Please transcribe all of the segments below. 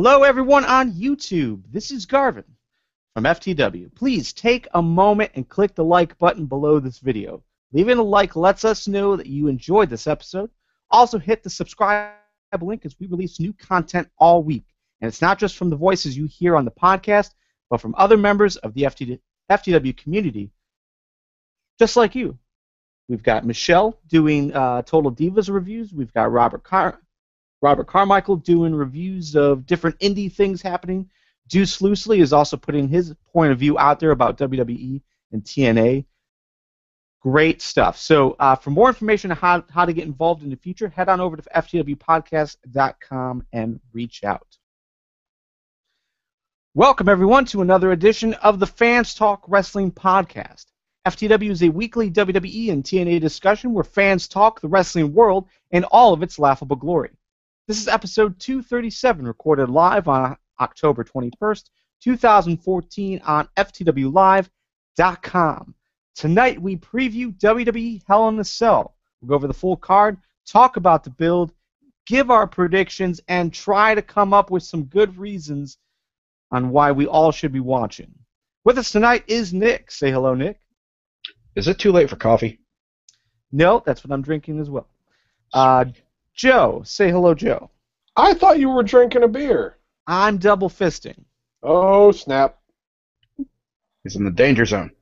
Hello, everyone on YouTube. This is Garvin from FTW. Please take a moment and click the like button below this video. Leaving a like lets us know that you enjoyed this episode. Also, hit the subscribe link as we release new content all week. And it's not just from the voices you hear on the podcast, but from other members of the FTW community, just like you. We've got Michelle doing Total Divas reviews. We've got Robert Carmichael doing reviews of different indie things happening. Deuce Loosely is also putting his point of view out there about WWE and TNA. Great stuff. So for more information on how to get involved in the future, head on over to FTWpodcast.com and reach out. Welcome, everyone, to another edition of the Fans Talk Wrestling Podcast. FTW is a weekly WWE and TNA discussion where fans talk the wrestling world and all of its laughable glory. This is episode 237, recorded live on October 21st, 2014 on FTWLive.com. Tonight we preview WWE Hell in a Cell. We'll go over the full card, talk about the build, give our predictions, and try to come up with some good reasons on why we all should be watching. With us tonight is Nick. Say hello, Nick. Is it too late for coffee? No, that's what I'm drinking as well. Joe. Say hello, Joe. I thought you were drinking a beer. I'm double fisting. Oh, snap. He's in the danger zone.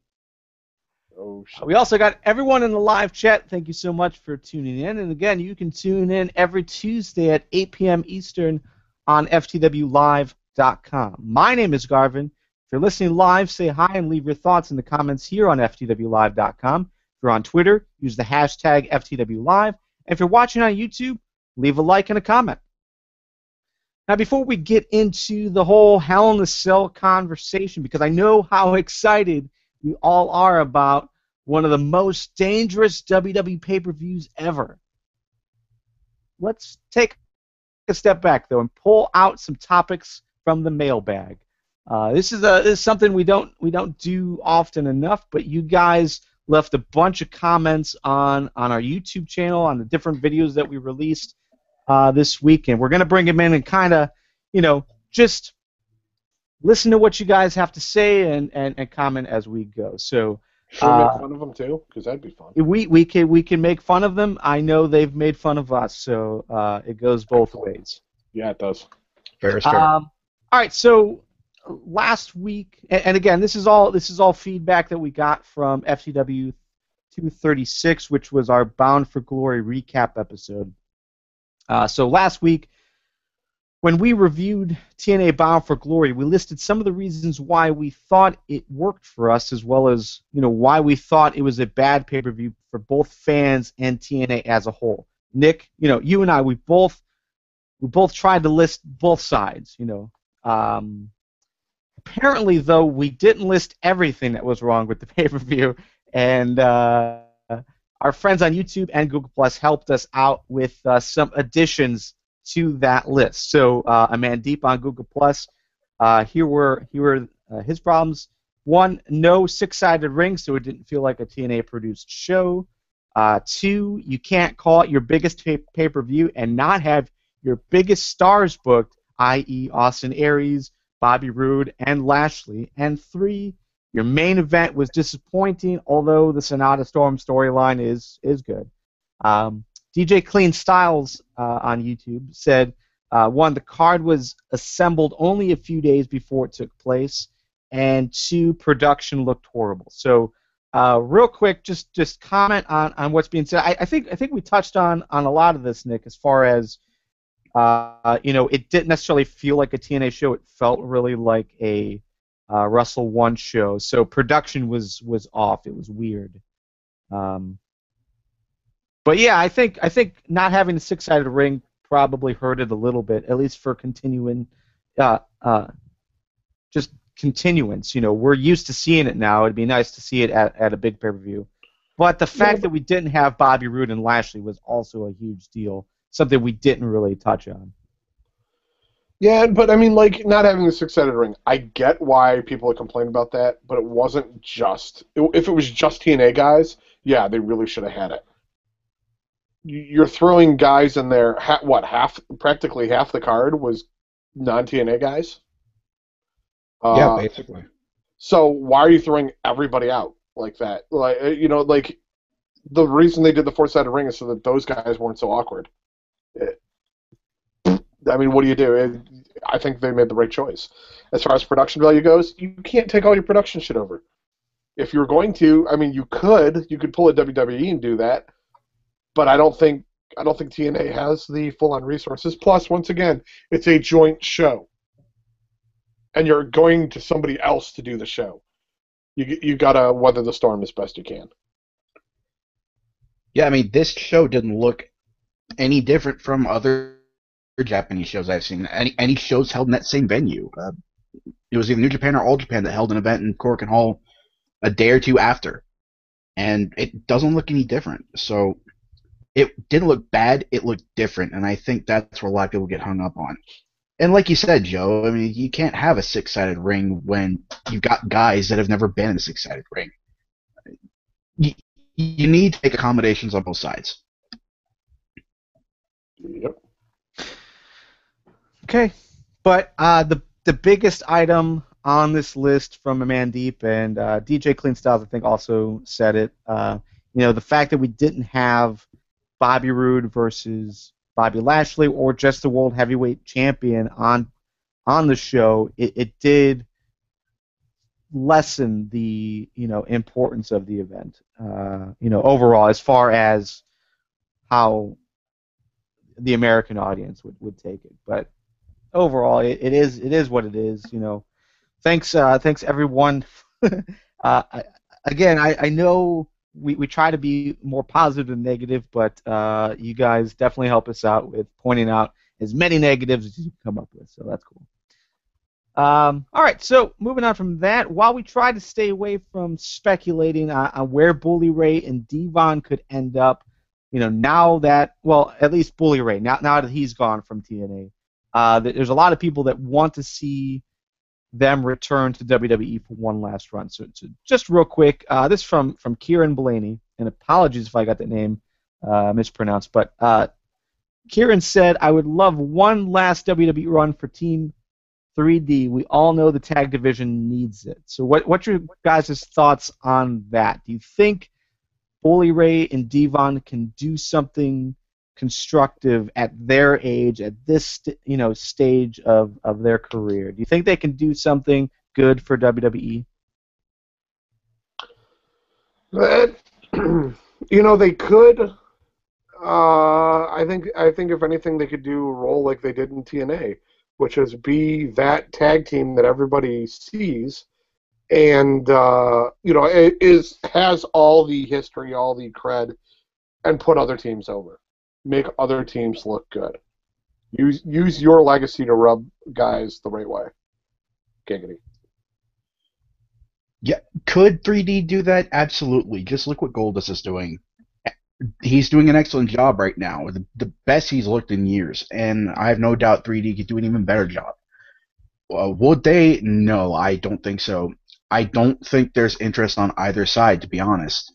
Oh, shit. We also got everyone in the live chat. Thank you so much for tuning in. And again, you can tune in every Tuesday at 8 p.m. Eastern on FTWLive.com. My name is Garvin. If you're listening live, say hi and leave your thoughts in the comments here on FTWLive.com. If you're on Twitter, use the hashtag FTWLive. And if you're watching on YouTube, leave a like and a comment. Now, before we get into the whole Hell in a Cell conversation, because I know how excited we all are about one of the most dangerous WWE pay-per-views ever, let's take a step back, though, and pull out some topics from the mailbag. This is something we don't do often enough, but you guys left a bunch of comments on our YouTube channel, on the different videos that we released this week, and we're going to bring them in and kind of, just listen to what you guys have to say and comment as we go. So should we make fun of them too? Because that'd be fun. We can make fun of them. I know they've made fun of us, so it goes both ways. Yeah, it does. Fair is fair. All right, so last week, and again, this is all feedback that we got from FTW236, which was our Bound for Glory recap episode. So last week, when we reviewed TNA Bound for Glory, we listed some of the reasons why we thought it worked for us, as well as why we thought it was a bad pay-per-view for both fans and TNA as a whole. Nick, you and I, we both tried to list both sides. Apparently, though, we didn't list everything that was wrong with the pay-per-view, and our friends on YouTube and Google Plus helped us out with some additions to that list. So, Amandeep on Google Plus, here were his problems. 1, no SixSided Ring, so it didn't feel like a TNA-produced show. 2, you can't call it your biggest pay-per-view and not have your biggest stars booked, i.e. Austin Aries, Bobby Roode, and Lashley. And 3, your main event was disappointing, although the Sonata Storm storyline is good. DJ Clean Styles on YouTube said, 1, the card was assembled only a few days before it took place, and 2, production looked horrible. So real quick, just comment on what's being said. I think we touched on a lot of this, Nick, as far as it didn't necessarily feel like a TNA show. It felt really like a Wrestle One show. So production was off. It was weird. But yeah, I think not having a SixSided Ring probably hurt it a little bit, at least for continuing, just continuance. We're used to seeing it now. It'd be nice to see it at a big pay-per-view. But the fact that we didn't have Bobby Roode and Lashley was also a huge deal. Something we didn't really touch on. Yeah, but I mean, like, not having the SixSided Ring, I get why people complain about that, but it wasn't just... If it was just TNA guys, yeah, they really should have had it. You're throwing guys in there, practically half the card was non-TNA guys. Yeah, basically. So why are you throwing everybody out like that? Like like the reason they did the four-sided ring is so that those guys weren't so awkward. I mean, what do you do? I think they made the right choice. As far as production value goes, you can't take all your production shit over. If you were going to, I mean, you could pull a WWE and do that, but I don't think TNA has the full-on resources. Plus, once again, it's a joint show, and you're going to somebody else to do the show. You gotta weather the storm as best you can. Yeah, I mean, this show didn't look any different from other Japanese shows I've seen. Any shows held in that same venue. It was either New Japan or All Japan that held an event in Korakuen Hall a day or two after, and it doesn't look any different. So it didn't look bad. It looked different, and I think that's where a lot of people get hung up on. And like you said, Joe, I mean, you can't have a six-sided ring when you've got guys that have never been in a six-sided ring. You need to make accommodations on both sides. Yep. Okay, but the biggest item on this list from Amandeep and DJ Clean Styles, I think, also said it. The fact that we didn't have Bobby Roode versus Bobby Lashley or just the World Heavyweight Champion on the show, it did lessen the importance of the event. Overall, as far as how the American audience would take it, but overall, it is what it is. Thanks everyone. Again, I know we try to be more positive than negative, but you guys definitely help us out with pointing out as many negatives as you can come up with, so that's cool. All right, so moving on from that, while we try to stay away from speculating on where Bully Ray and Devon could end up, now that, well, at least Bully Ray, now that he's gone from TNA, there's a lot of people that want to see them return to WWE for one last run. So just real quick, this from Kieran Blaney, and apologies if I got that name mispronounced, but Kieran said, I would love one last WWE run for Team 3D. We all know the tag division needs it. So what's your guys' thoughts on that? Do you think Bully Ray and Devon can do something constructive at their age, at this stage of their career? Do you think they can do something good for WWE? They could. I think if anything, they could do a role like they did in TNA, which is be that tag team that everybody sees, and it has all the history, all the cred, and put other teams over. Make other teams look good. Use your legacy to rub guys the right way. Giggity. Yeah, could 3D do that? Absolutely. Just look what Goldust is doing. He's doing an excellent job right now, the best he's looked in years, and I have no doubt 3D could do an even better job. Would they? No, I don't think so. I don't think there's interest on either side, to be honest.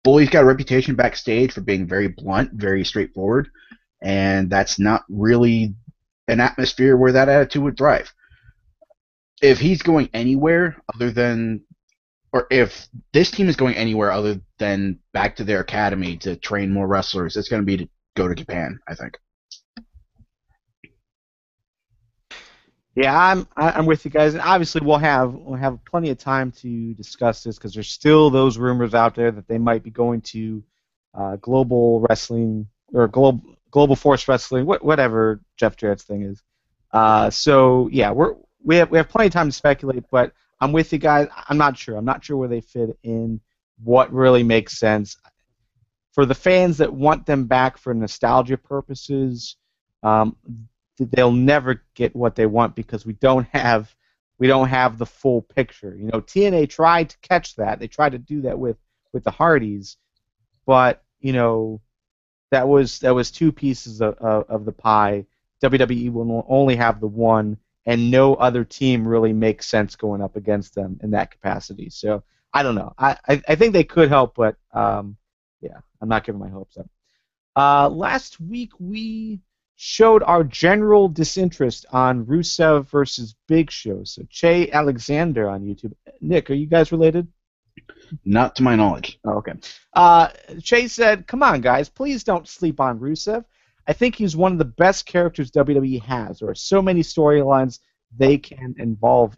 Bully's got a reputation backstage for being very blunt, very straightforward, and that's not really an atmosphere where that attitude would thrive. If he's going anywhere other than, or if this team is going anywhere other than back to their academy to train more wrestlers, it's going to be to go to Japan, I think. Yeah, I'm with you guys, and obviously we'll have plenty of time to discuss this because there's still those rumors out there that they might be going to Global Wrestling or Global Force Wrestling, whatever Jeff Jarrett's thing is. So yeah, we have plenty of time to speculate, but I'm with you guys. I'm not sure where they fit in, what really makes sense for the fans that want them back for nostalgia purposes. They'll never get what they want because we don't have the full picture. TNA tried to catch that. They tried to do that with the Hardys, but that was two pieces of the pie. WWE will only have the one, and no other team really makes sense going up against them in that capacity. So I don't know. I think they could help, but yeah, I'm not giving my hopes up. Last week we showed our general disinterest on Rusev versus Big Show. So Che Alexander on YouTube. Nick, are you guys related? Not to my knowledge. Oh, okay. Che said, "Come on, guys, please don't sleep on Rusev. I think he's one of the best characters WWE has. There are so many storylines they can involve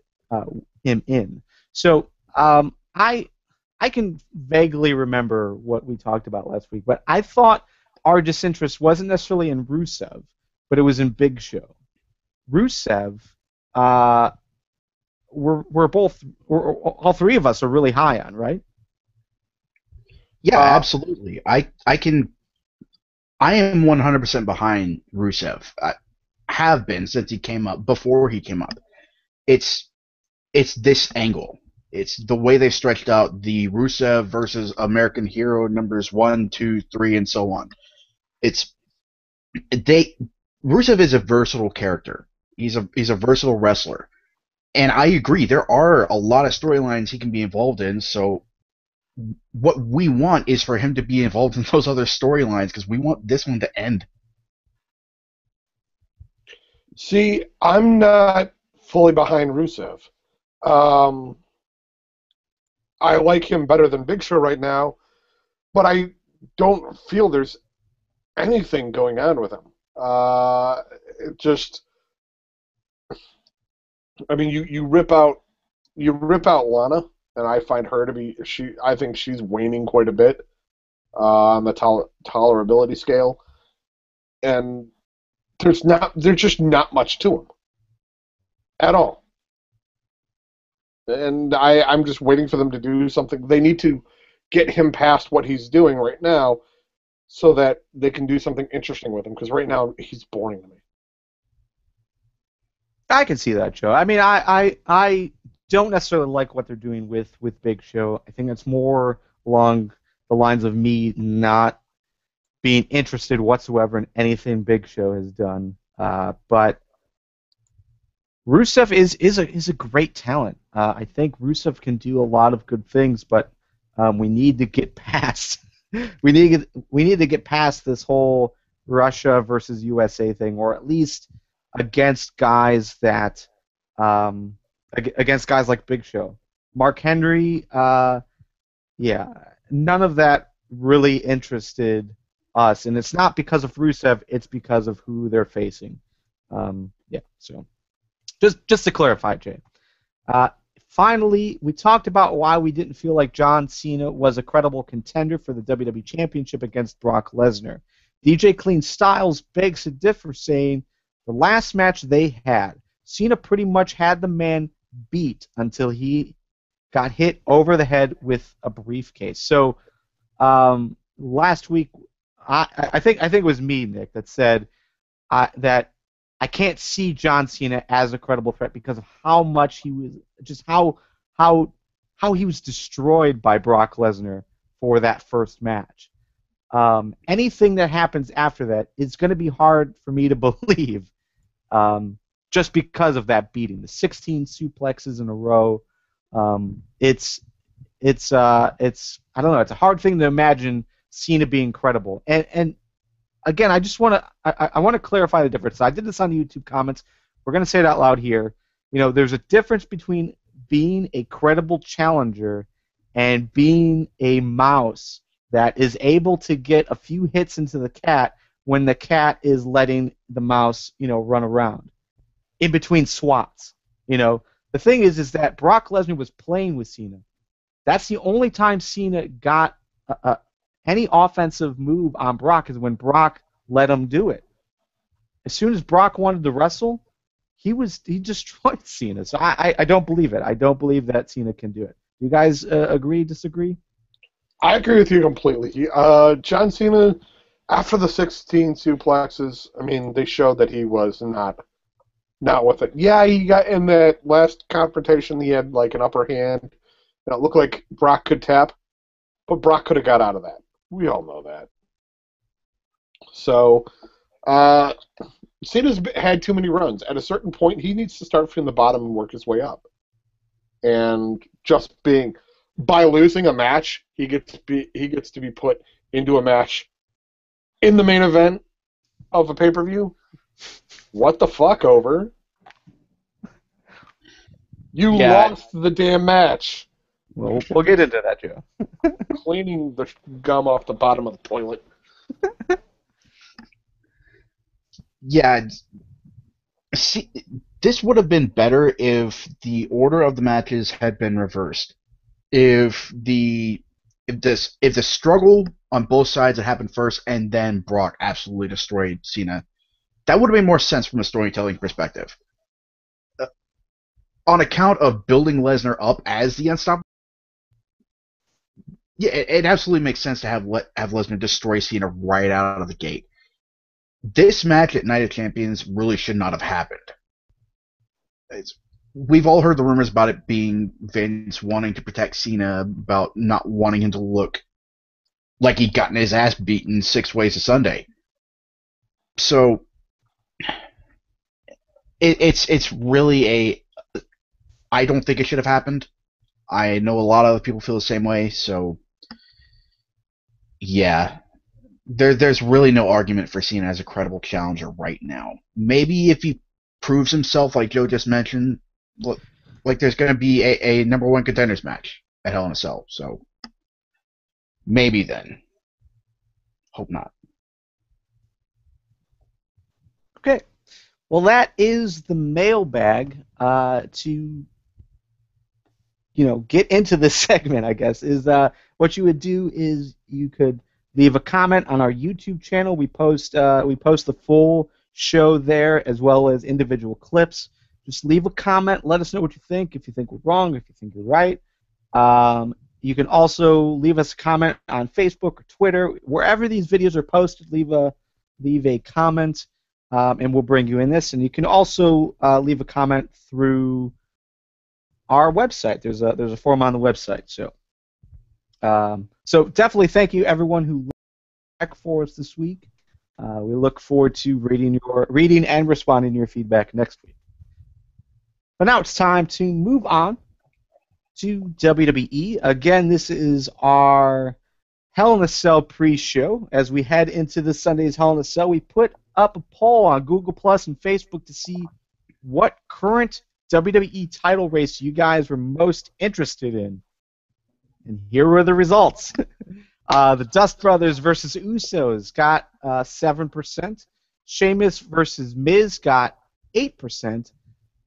him in." So I can vaguely remember what we talked about last week, but I thought our disinterest wasn't necessarily in Rusev, but it was in Big Show. Rusev, all three of us are really high on, right? Yeah, absolutely. I am 100% behind Rusev. I have been since he came up. Before he came up, it's this angle. It's the way they stretched out the Rusev versus American Hero numbers 1, 2, 3, and so on. Rusev is a versatile character. He's a versatile wrestler, and I agree. There are a lot of storylines he can be involved in. So what we want is for him to be involved in those other storylines because we want this one to end. See, I'm not fully behind Rusev. I like him better than Big Show right now, but I don't feel there's anything going on with him. I mean, you rip out Lana, and I find her to be I think she's waning quite a bit on the tolerability scale, and there's just not much to him at all. And I'm just waiting for them to do something. They need to get him past what he's doing right now so that they can do something interesting with him, because right now he's boring to me. I can see that, Joe. I mean, I don't necessarily like what they're doing with Big Show. I think it's more along the lines of me not being interested whatsoever in anything Big Show has done. But Rusev is a great talent. I think Rusev can do a lot of good things, but we need to get past we need to get past this whole Russia versus USA thing, or at least against guys that against guys like Big Show. Mark Henry, yeah, none of that really interested us, and it's not because of Rusev, it's because of who they're facing. Yeah, so just to clarify, Jay. Finally, we talked about why we didn't feel like John Cena was a credible contender for the WWE Championship against Brock Lesnar. DJ Clean Styles begs to differ, saying the last match they had, Cena pretty much had the man beat until he got hit over the head with a briefcase. So last week, I think it was me, Nick, that said that I can't see John Cena as a credible threat because of how much he was, just how he was destroyed by Brock Lesnar for that first match. Anything that happens after that is going to be hard for me to believe, just because of that beating, the 16 suplexes in a row. It's I don't know. It's a hard thing to imagine Cena being credible. And again, I just want to clarify the difference. I did this on the YouTube comments. We're going to say it out loud here. You know, there's a difference between being a credible challenger and being a mouse that is able to get a few hits into the cat when the cat is letting the mouse, run around in between swats. The thing is that Brock Lesnar was playing with Cena. That's the only time Cena got any offensive move on Brock is when Brock let him do it. As soon as Brock wanted to wrestle, he destroyed Cena. So I don't believe it. I don't believe that Cena can do it. You guys agree, disagree? I agree with you completely. John Cena, after the 16 suplexes, I mean, they showed that he was not with it. Yeah, he got in that last confrontation. He had like an upper hand. It looked like Brock could tap, but Brock could have got out of that. We all know that. So, Cena's had too many runs. At a certain point, he needs to start from the bottom and work his way up. And just by losing a match, he gets to be put into a match in the main event of a pay-per-view. What the fuck, over? You Yeah. lost the damn match. Well, we'll get into that, Joe. Cleaning the gum off the bottom of the toilet. Yeah, see, this would have been better if the order of the matches had been reversed. If the struggle on both sides had happened first and then Brock absolutely destroyed Cena, that would have made more sense from a storytelling perspective. On account of building Lesnar up as the unstoppable, yeah, it absolutely makes sense to have Lesnar destroy Cena right out of the gate. This match at Night of Champions really should not have happened. We've all heard the rumors about it being Vince wanting to protect Cena, about not wanting him to look like he'd gotten his ass beaten 6 ways to Sunday. So it's really a. I don't think it should have happened. I know a lot of other people feel the same way. So yeah, there's really no argument for Cena as a credible challenger right now. Maybe if he proves himself, like Joe just mentioned, like there's going to be a number one contenders match at Hell in a Cell. So maybe then. Hope not. Okay. Well, that is the mailbag. To get into this segment, I guess, is what you would do is you could leave a comment on our YouTube channel. We post the full show there as well as individual clips. Just leave a comment. Let us know what you think. If you think we're wrong, if you think you're right. You can also leave us a comment on Facebook or Twitter. Wherever these videos are posted, leave a comment, and we'll bring you in this. And you can also leave a comment through our website. There's a form on the website. So definitely thank you everyone who back for us this week. We look forward to reading and responding to your feedback next week. But now it's time to move on to WWE. Again, this is our Hell in a Cell pre-show. As we head into this Sunday's Hell in a Cell, we put up a poll on Google Plus and Facebook to see what current WWE title race you guys were most interested in. And here were the results. The Dust Brothers versus Usos got 7%. Sheamus versus Miz got 8%.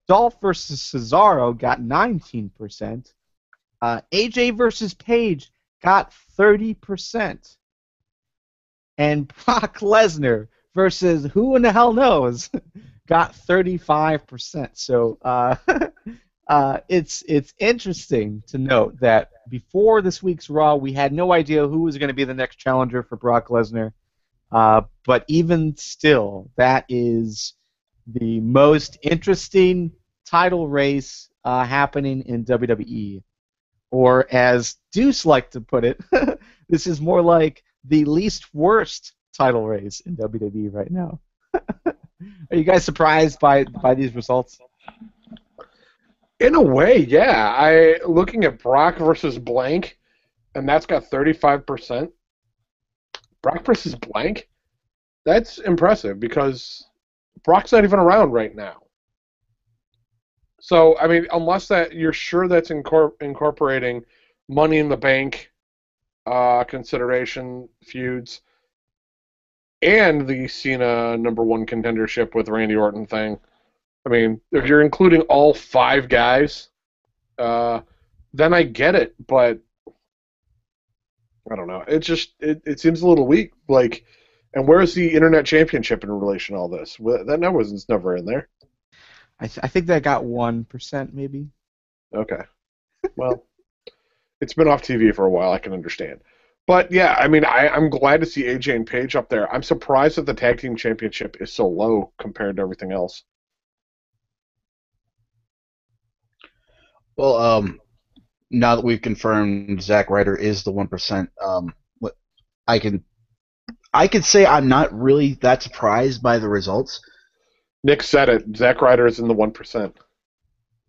Dolph versus Cesaro got 19%. AJ versus Paige got 30%. And Brock Lesnar versus who in the hell knows got 35%. So it's interesting to note that before this week's Raw, we had no idea who was going to be the next challenger for Brock Lesnar. But even still, that is the most interesting title race happening in WWE. Or as Deuce liked to put it, this is more like the least worst title race in WWE right now. Are you guys surprised by these results? In a way, yeah. Looking at Brock versus Blank, and that's got 35%. Brock versus Blank? That's impressive because Brock's not even around right now. So, I mean, unless that you're sure that's incorporating Money in the Bank consideration feuds and the Cena number one contendership with Randy Orton thing. I mean, if you're including all 5 guys, then I get it, but I don't know. It just it seems a little weak. Like, and where's the Internet Championship in relation to all this? That number's never in there. I think that got 1%, maybe. Okay. Well, it's been off TV for a while. I can understand. But, yeah, I mean, I'm glad to see AJ and Paige up there. I'm surprised that the Tag Team Championship is so low compared to everything else. Well, now that we've confirmed Zack Ryder is the 1%, I can say I'm not really that surprised by the results. Nick said it. Zack Ryder is in the 1%.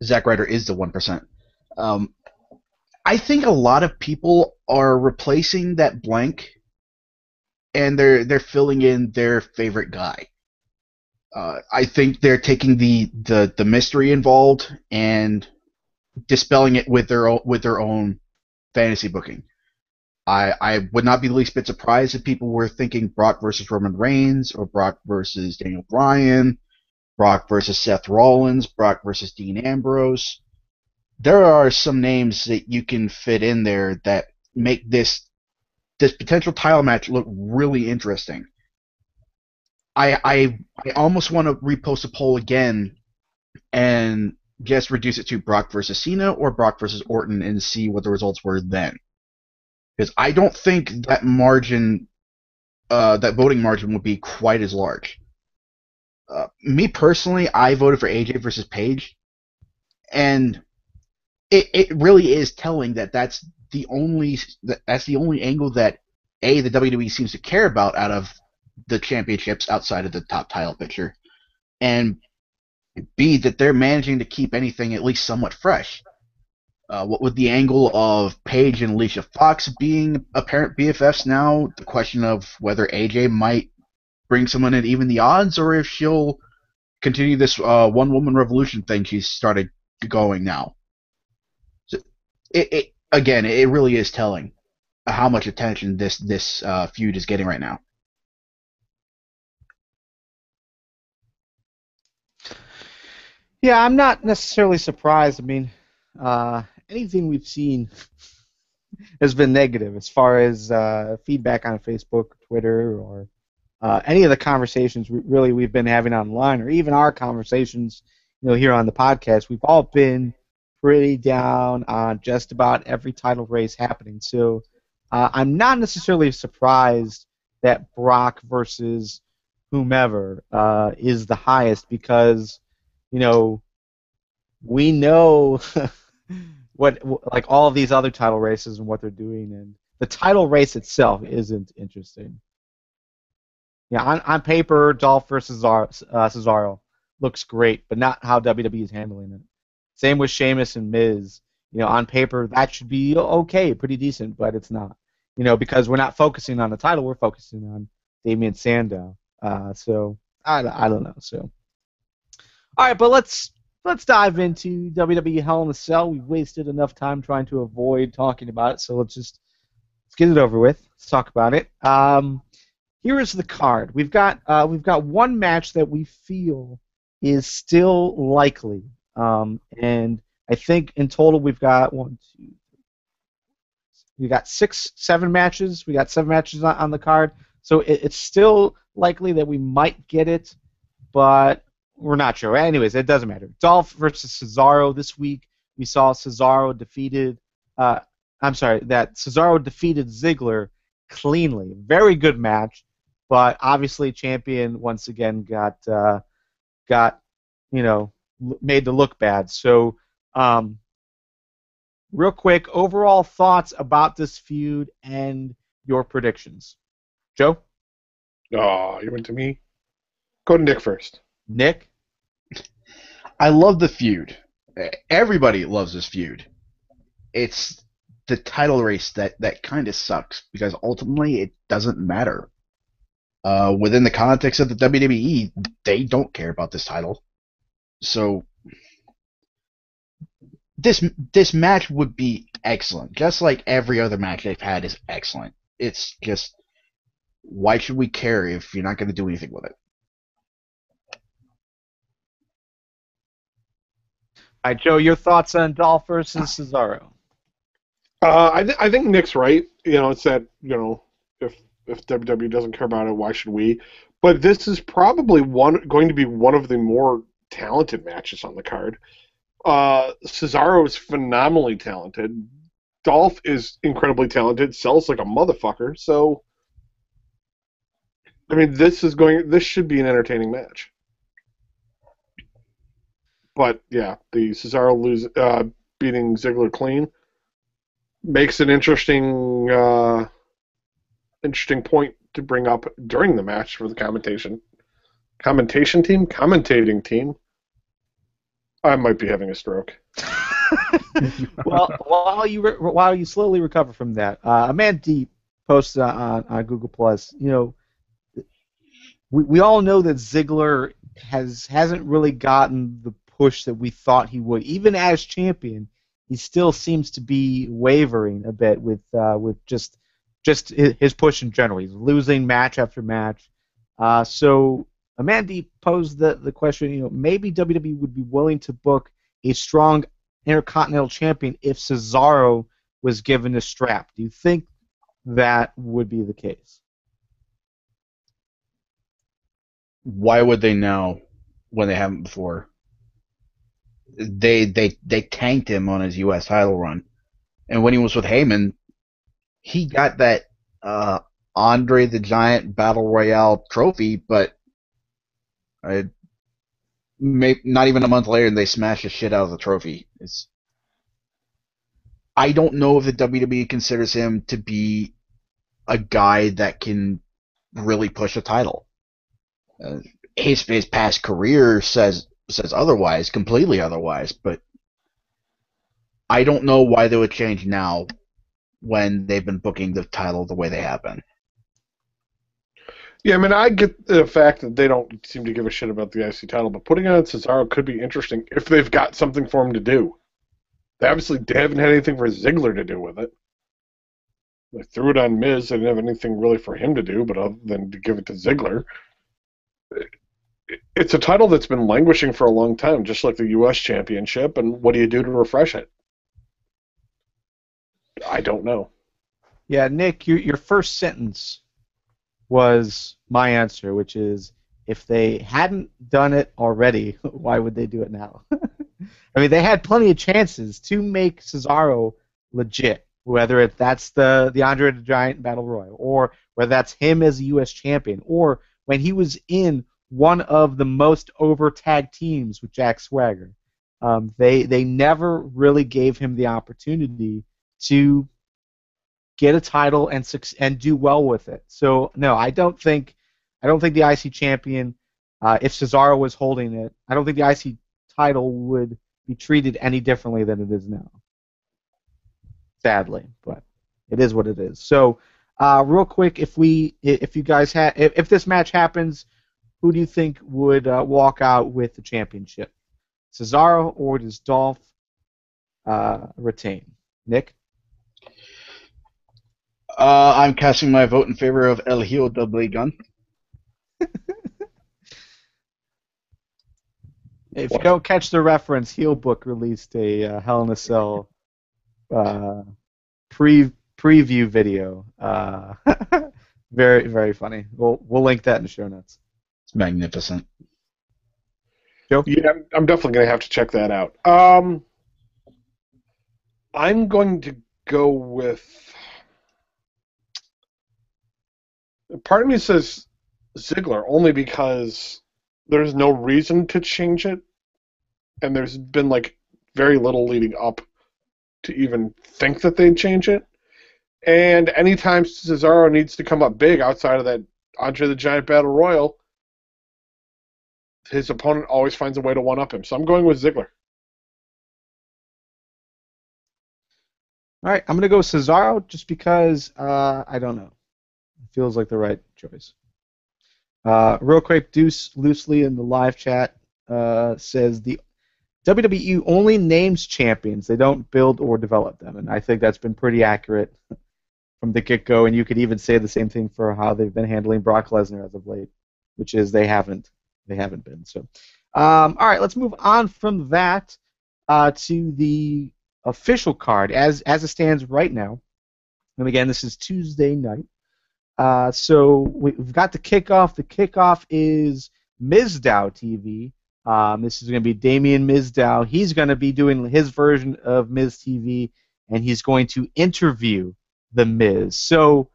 Zack Ryder is the 1%. I think a lot of people are replacing that blank, and they're filling in their favorite guy. I think they're taking the mystery involved and dispelling it with their own fantasy booking. I would not be the least bit surprised if people were thinking Brock versus Roman Reigns or Brock versus Daniel Bryan, Brock versus Seth Rollins, Brock versus Dean Ambrose. There are some names that you can fit in there that make this potential title match look really interesting. I almost want to repost a poll again and just reduce it to Brock versus Cena or Brock versus Orton and see what the results were then. Because I don't think that margin, that voting margin would be quite as large. Me personally, I voted for AJ versus Paige, and it really is telling that that's the only angle that the WWE seems to care about out of the championships outside of the top title picture, and B, that they're managing to keep anything at least somewhat fresh. What with the angle of Paige and Alicia Fox being apparent BFFs now, the question of whether AJ might bring someone in even the odds, or if she'll continue this one-woman revolution thing she's started going now. So it really is telling how much attention this feud is getting right now. Yeah, I'm not necessarily surprised. I mean, anything we've seen has been negative as far as feedback on Facebook, Twitter, or any of the conversations we've been having online, or even our conversations, here on the podcast. We've all been pretty down on just about every title race happening. So I'm not necessarily surprised that Brock versus whomever is the highest, because we know what like all of these other title races and what they're doing, and the title race itself isn't interesting. Yeah, on paper, Dolph versus Cesaro looks great, but not how WWE is handling it. Same with Sheamus and Miz. On paper that should be okay, pretty decent, but it's not. Because we're not focusing on the title, we're focusing on Damian Sandow. So I don't know. So all right, but let's dive into WWE Hell in a Cell. We've wasted enough time trying to avoid talking about it, so let's get it over with. Let's talk about it. Here is the card. We've got one match that we feel is still likely, and I think in total we've got we got 7 matches. We got 7 matches on the card, so it's still likely that we might get it, but we're not sure. Anyways, it doesn't matter. Dolph versus Cesaro this week. We saw Cesaro defeated. That Cesaro defeated Ziggler cleanly. Very good match, but obviously champion once again got made to look bad. So, real quick, overall thoughts about this feud and your predictions. Joe? Oh, you went to me? Go to Nick first. Nick? I love the feud. Everybody loves this feud. It's the title race that kind of sucks, because ultimately it doesn't matter. Within the context of the WWE, they don't care about this title. So this match would be excellent, just like every other match they've had is excellent. It's just, why should we care if you're not going to do anything with it? All right, Joe, your thoughts on Dolph versus Cesaro? I think Nick's right. It's that if WWE doesn't care about it, why should we? But this is probably going to be one of the more talented matches on the card. Cesaro is phenomenally talented. Dolph is incredibly talented. Sells like a motherfucker. So, I mean, this should be an entertaining match. But yeah, the Cesaro beating Ziggler clean makes an interesting point to bring up during the match for the commentating team. I might be having a stroke. Well, while you slowly recover from that, a man deep posted on Google Plus. We all know that Ziggler hasn't really gotten the push that we thought he would. Even as champion, he still seems to be wavering a bit with just his push in general. He's losing match after match. So Amanda posed the question, maybe WWE would be willing to book a strong Intercontinental Champion if Cesaro was given a strap. Do you think that would be the case? Why would they now when they haven't before? They tanked him on his U.S. title run, and when he was with Heyman, he got that Andre the Giant Battle Royale trophy, but not even a month later, and they smashed the shit out of the trophy. I don't know if the WWE considers him to be a guy that can really push a title. His past career says otherwise, completely otherwise, but I don't know why they would change now when they've been booking the title the way they have been. Yeah, I mean, I get the fact that they don't seem to give a shit about the IC title, but putting it on Cesaro could be interesting if they've got something for him to do. They obviously haven't had anything for Ziggler to do with it. They threw it on Miz. They didn't have anything really for him to do, but other than to give it to Ziggler. It's a title that's been languishing for a long time, just like the U.S. Championship, and what do you do to refresh it? I don't know. Yeah, Nick, your first sentence was my answer, which is, if they hadn't done it already, why would they do it now? I mean, they had plenty of chances to make Cesaro legit, whether that's the Andre the Giant Battle Royal, or whether that's him as a U.S. champion, or when he was in one of the most over tag teams with Jack Swagger. They never really gave him the opportunity to get a title and do well with it. So no, I don't think the IC champion, if Cesaro was holding it, I don't think the IC title would be treated any differently than it is now. Sadly, but it is what it is. So, real quick, if this match happens, who do you think would walk out with the championship? Cesaro, or does Dolph retain? Nick? I'm casting my vote in favor of El Hijo del Gun. If you don't catch the reference, Heelbook released a Hell in a Cell preview video. Very, very funny. We'll link that in the show notes. It's magnificent. Joe? Yeah, I'm definitely going to have to check that out. I'm going to go with... Part of me says Ziggler, only because there's no reason to change it, and there's been very little leading up to even think that they'd change it. And anytime Cesaro needs to come up big outside of that Andre the Giant Battle Royal, his opponent always finds a way to one-up him. So I'm going with Ziggler. All right, I'm going to go with Cesaro just because I don't know. It feels like the right choice. Real quick, Deuce loosely in the live chat says the WWE only names champions. They don't build or develop them, and I think that's been pretty accurate from the get-go, and you could even say the same thing for how they've been handling Brock Lesnar as of late, which is they haven't been. So, all right, let's move on from that to the official card as it stands right now. And again, this is Tuesday night. So we've got the kickoff. The kickoff is Mizdow TV. This is going to be Damien Mizdow. He's going to be doing his version of Miz TV, and he's going to interview The Miz. So,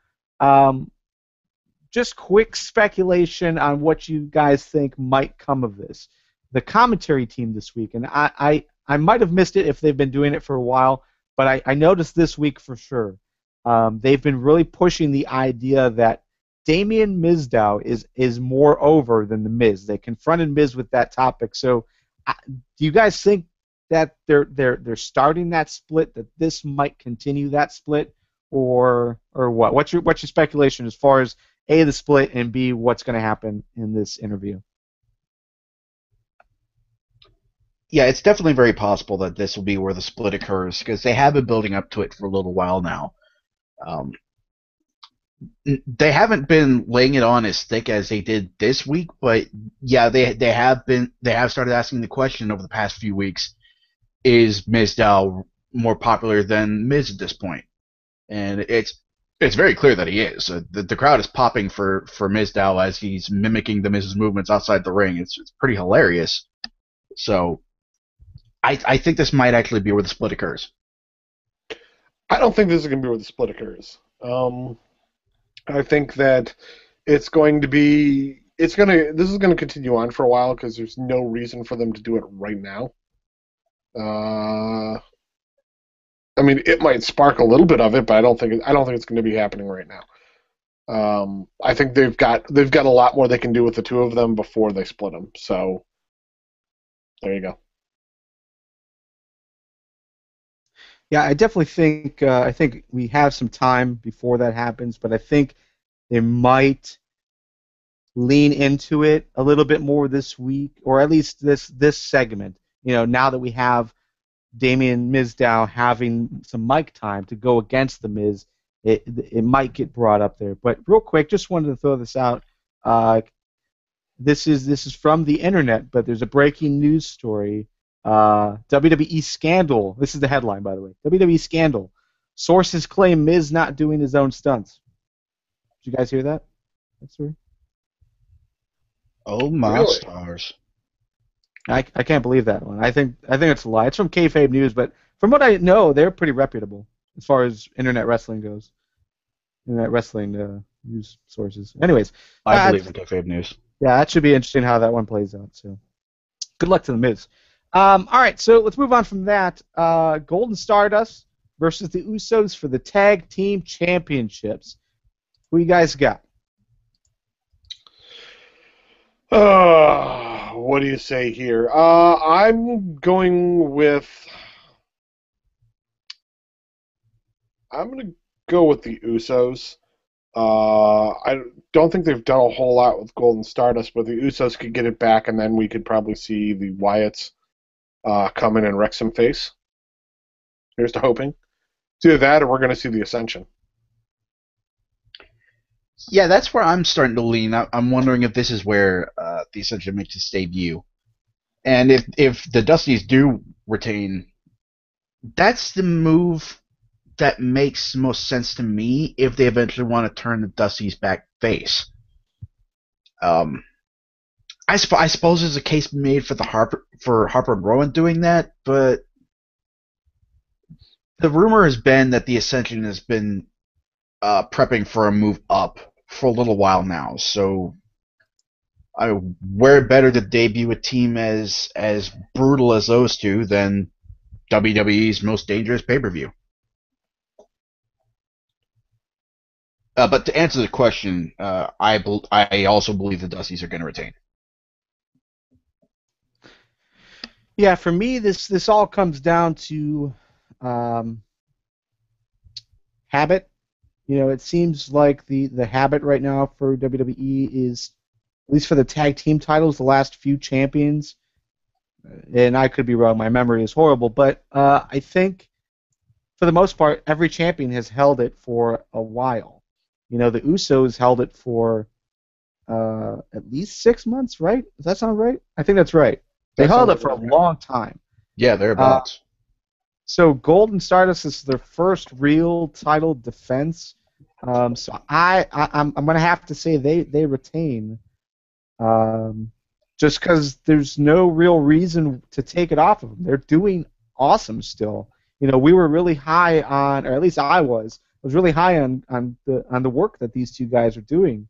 just quick speculation on what you guys think might come of this. The commentary team this week, and I might have missed it if they've been doing it for a while, but I noticed this week for sure. They've been really pushing the idea that Damien Mizdow is more over than The Miz. They confronted Miz with that topic. So, do you guys think that they're starting that split? That this might continue that split, or what? What's your speculation as far as A, the split, and B, what's going to happen in this interview? Yeah, it's definitely very possible that this will be where the split occurs because they have been building up to it for a little while now. Um, they haven't been laying it on as thick as they did this week, but yeah, they have started asking the question over the past few weeks: is Mizdow more popular than Miz at this point? And it's very clear that he is. The crowd is popping for Mizdow as he's mimicking the Miz's movements outside the ring. It's pretty hilarious. So I think this might actually be where the split occurs. I don't think this is going to be where the split occurs. I think that it's going to be this is going to continue on for a while because there's no reason for them to do it right now. I mean, it might spark a little bit of it, but I don't think it's going to be happening right now. I think they've got a lot more they can do with the two of them before they split them. So there you go. Yeah, I definitely think we have some time before that happens, but I think they might lean into it a little bit more this week, or at least this segment. Now that we have Damien Mizdow having some mic time to go against the Miz, it might get brought up there. But real quick, just wanted to throw this out. This is from the internet, but there's a breaking news story. WWE scandal. This is the headline, by the way. WWE scandal. Sources claim Miz not doing his own stunts. Did you guys hear that? That story? Oh my Really? stars! I can't believe that one. I think it's a lie. It's from Kayfabe News, but from what I know, they're pretty reputable as far as internet wrestling goes. Internet wrestling news sources. Anyways, I believe in kayfabe news. yeah, that should be interesting how that one plays out. So, good luck to the Miz. All right, so let's move on from that. Golden Stardust versus the Usos for the Tag Team Championships. Who you guys got? What do you say here? I'm going to go with the Usos. I don't think they've done a whole lot with Golden Stardust, but the Usos could get it back, and then we could probably see the Wyatts come in and wreck some face. Here's to hoping. It's either that or we're going to see the Ascension. Yeah, that's where I'm starting to lean. I'm wondering if this is where the Ascension makes its debut. And if the Dusties do retain, that's the move that makes most sense to me if they eventually want to turn the Dusties back face. I suppose there's a case made for Harper and Rowan doing that, but the rumor has been that the Ascension has been prepping for a move up for a little while now. So, where better to debut a team as brutal as those two than WWE's most dangerous pay-per-view? But to answer the question, I also believe the Dusties are going to retain. Yeah, for me, this all comes down to habit. It seems like the habit right now for WWE is, at least for the tag team titles, the last few champions, and I could be wrong, my memory is horrible, but I think for the most part, every champion has held it for a while. The Usos held it for at least 6 months, right? Does that sound right? I think that's right. They held it for a long time. Yeah, thereabouts. So Golden Stardust is their first real title defense. So I'm going to have to say they retain, just because there's no real reason to take it off of them. They're doing awesome still. We were really high on, or at least I was really high on the work that these two guys are doing.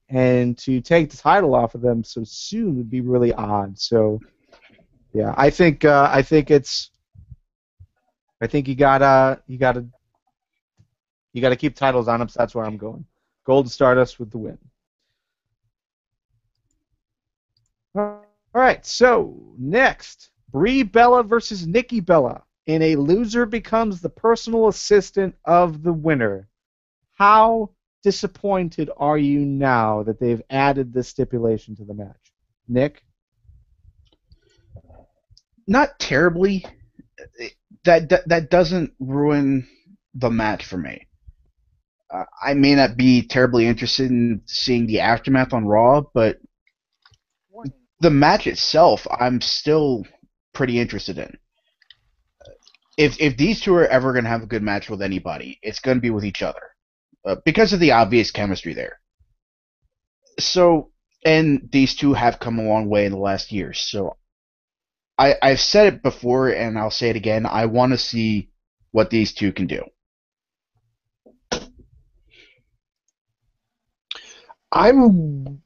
And to take the title off of them so soon would be really odd. So, yeah, I think you gotta keep titles on them. So that's where I'm going. Golden Stardust with the win. All right. So next, Brie Bella versus Nikki Bella in a loser becomes the personal assistant of the winner. How disappointed are you now that they've added this stipulation to the match? Nick? Not terribly. That doesn't ruin the match for me. I may not be terribly interested in seeing the aftermath on Raw, but the match itself, I'm still pretty interested in. If these two are ever going to have a good match with anybody, it's going to be with each other because of the obvious chemistry there. So, and these two have come a long way in the last year. So, I've said it before, and I'll say it again. I want to see what these two can do. I want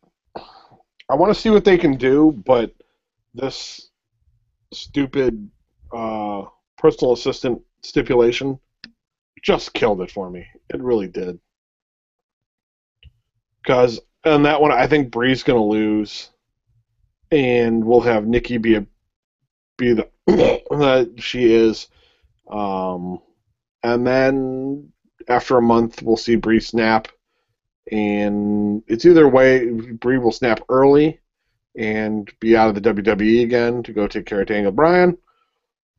to see what they can do, but this stupid personal assistant stipulation just killed it for me. It really did. Because on that one, I think Brie's going to lose, and we'll have Nikki be the that she is, and then after a month, we'll see Brie snap. And it's either way, Brie will snap early and be out of the WWE again to go take care of Daniel Bryan,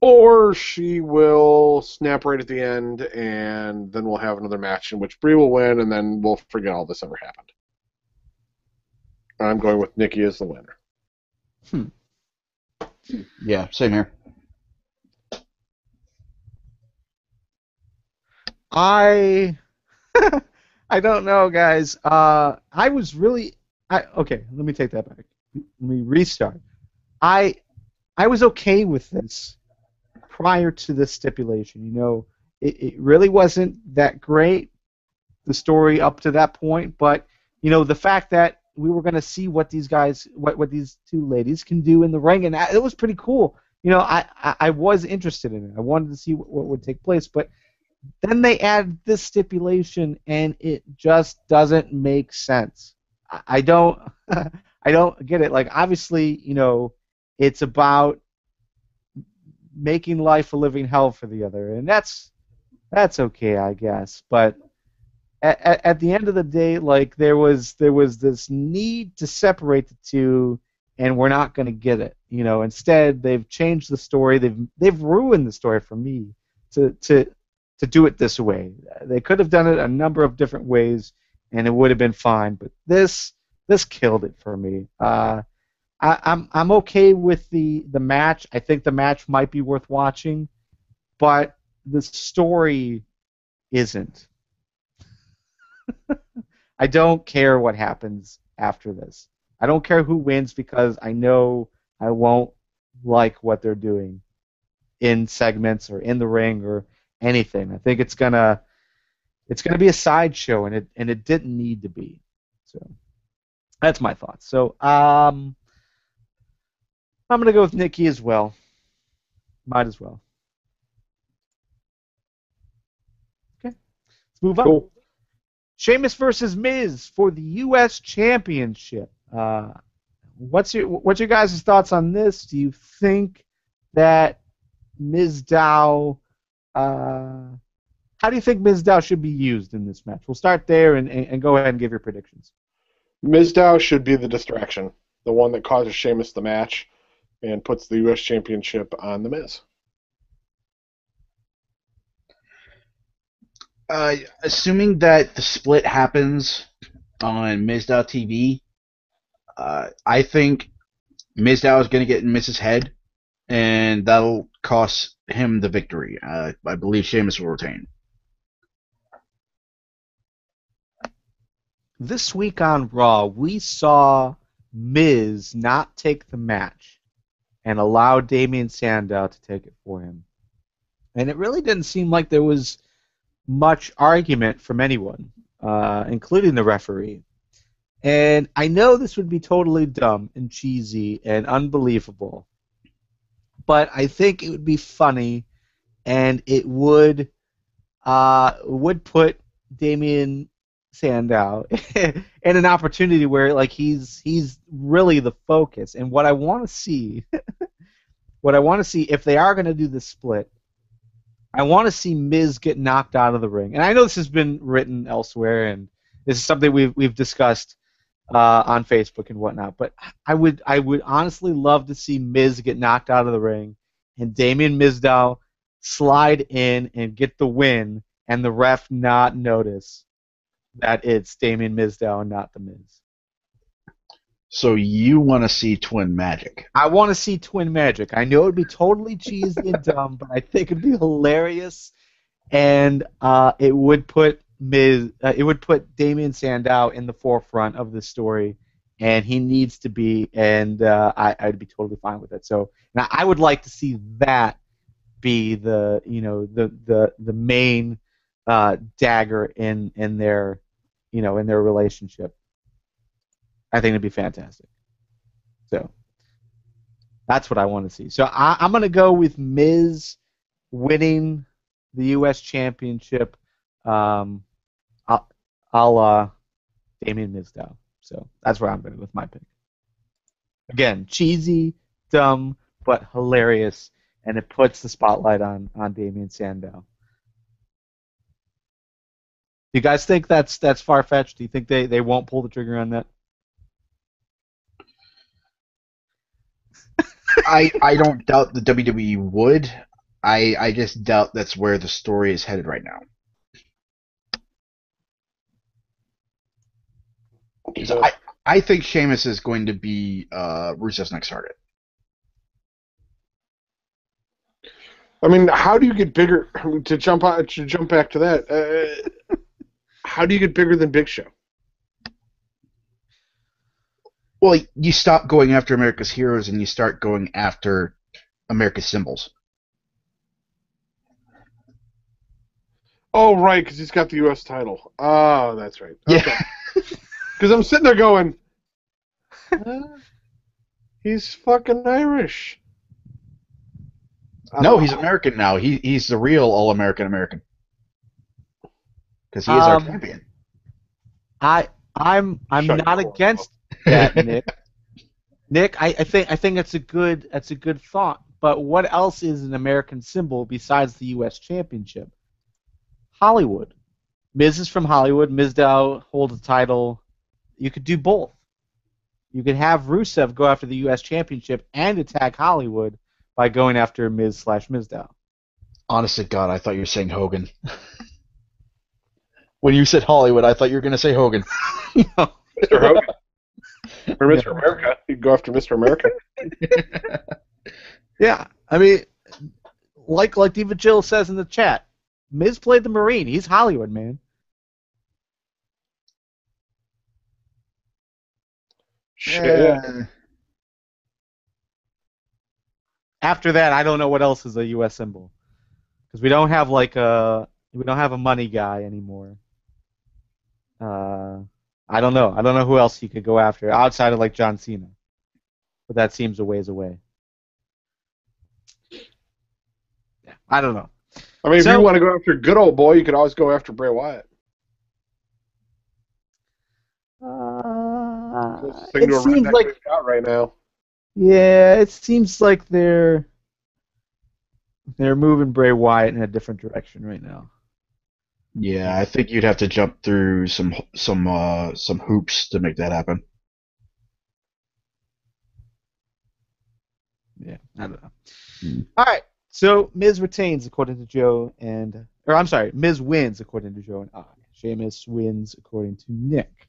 or she will snap right at the end, and then we'll have another match in which Brie will win, and then we'll forget all this ever happened. I'm going with Nikki as the winner. Yeah, same here. I don't know, guys. I was really okay. Let me take that back. Let me restart. I was okay with this prior to this stipulation. You know, it really wasn't that great, the story up to that point. But you know, the fact that we were going to see what these guys, what these two ladies can do in the ring, and it was pretty cool. You know, I was interested in it. I wanted to see what would take place, but then they add this stipulation, and it just doesn't make sense. I don't I don't get it. Like, obviously, you know, it's about making life a living hell for the other, and that's okay, I guess. But at the end of the day, like, there was this need to separate the two, and we're not going to get it. You know, instead they've changed the story. They've ruined the story for me to do it this way. They could have done it a number of different ways, and it would have been fine. But this killed it for me. I'm okay with the match. I think the match might be worth watching, but the story isn't. I don't care what happens after this. I don't care who wins because I know I won't like what they're doing in segments or in the ring or anything. I think it's gonna be a sideshow, and it didn't need to be. So that's my thoughts. So I'm gonna go with Nikki as well. Might as well. Okay, let's move on. Cool. Sheamus versus Miz for the U.S. Championship. What's your guys' thoughts on this? Do you think that Miz Dow? How do you think Miz Dow should be used in this match? We'll start there and go ahead and give your predictions. Miz Dow should be the distraction, the one that causes Sheamus the match and puts the U.S. Championship on the Miz. Assuming that the split happens on Mizdow TV, I think Mizdow is going to get in Miz's head, and that'll cost him the victory. I believe Sheamus will retain. This week on Raw, we saw Miz not take the match and allow Damien Sandow to take it for him. And it really didn't seem like there was much argument from anyone, including the referee. And I know this would be totally dumb and cheesy and unbelievable, but I think it would be funny, and it would put Damien Sandow in an opportunity where, like, he's really the focus. And what I want to see, if they are going to do this split, I want to see Miz get knocked out of the ring. And I know this has been written elsewhere, and this is something we've discussed on Facebook and whatnot. But I would honestly love to see Miz get knocked out of the ring and Damien Mizdow slide in and get the win, and the ref not notice that it's Damien Mizdow and not The Miz. So you want to see twin magic? I want to see twin magic. I know it would be totally cheesy and dumb, but I think it'd be hilarious, and it would put Damien Sandow in the forefront of the story, and he needs to be, and I'd be totally fine with it. So now I would like to see that be the main dagger in their relationship. I think it'd be fantastic. So that's what I want to see. So I'm going to go with Miz winning the U.S. Championship. I'll Damien Mizdow. So that's where I'm going with my pick. Again, cheesy, dumb, but hilarious, and it puts the spotlight on Damien Sandow. Do you guys think that's far-fetched? Do you think they won't pull the trigger on that? I don't doubt the WWE would. I just doubt that's where the story is headed right now. So I think Sheamus is going to be Rusev's next target. I mean, how do you get bigger? To jump back to that, how do you get bigger than Big Show? Well, you stop going after America's heroes and you start going after America's symbols. Oh, right, because he's got the U.S. title. Oh, that's right. Okay. Yeah. Because I'm sitting there going, he's fucking Irish. No, he's American now. He's the real all-American American. Because he is our champion. I'm not against that, Nick. Nick, I think that's a good thought. But what else is an American symbol besides the U.S. Championship? Hollywood. Miz is from Hollywood. Mizdow holds the title. You could do both. You could have Rusev go after the U.S. Championship and attack Hollywood by going after Miz/Mizdow. Honest to God, I thought you were saying Hogan. When you said Hollywood, I thought you were going to say Hogan. No. Mr. Hogan. Or Mr. America. You could go after Mr. America. Yeah, I mean, like Diva Jill says in the chat, Miz played the Marine. He's Hollywood, man. Shit. After that, I don't know what else is a U.S. symbol, because we don't have a money guy anymore. I don't know. I don't know who else you could go after outside of like John Cena, but that seems a ways away. Yeah, I don't know. I mean, if you want to go after good old boy, you could always go after Bray Wyatt. It seems like we've got right now. Yeah, it seems like they're moving Bray Wyatt in a different direction right now. Yeah, I think you'd have to jump through some hoops to make that happen. Yeah, I don't know. All right, so Miz retains according to Joe, Miz wins according to Joe and I. Sheamus wins according to Nick.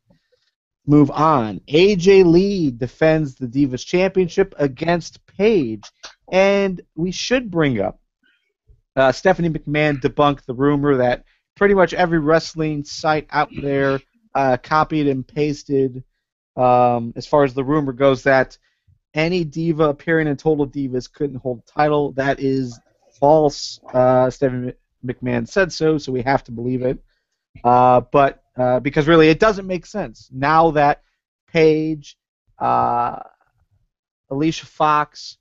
Move on. AJ Lee defends the Divas Championship against Paige, and we should bring up Stephanie McMahon debunked the rumor that pretty much every wrestling site out there copied and pasted, as far as the rumor goes, that any diva appearing in Total Divas couldn't hold the title. That is false. Stephanie McMahon said so we have to believe it. But because really it doesn't make sense now that Paige, Alicia Fox,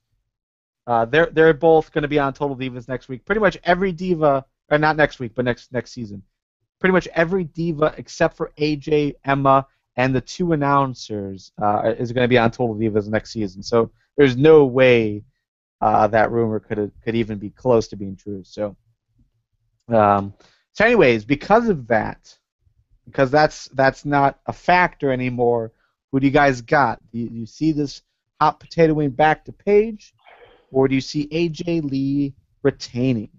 they're both going to be on Total Divas next week. Pretty much every diva, or not next week, but next season. Pretty much every diva except for AJ, Emma, and the two announcers is going to be on Total Divas next season. So there's no way that rumor could even be close to being true. So anyways, because of that, because that's not a factor anymore, who do you guys got? Do you see this hot potato going back to Paige, or do you see AJ Lee retaining?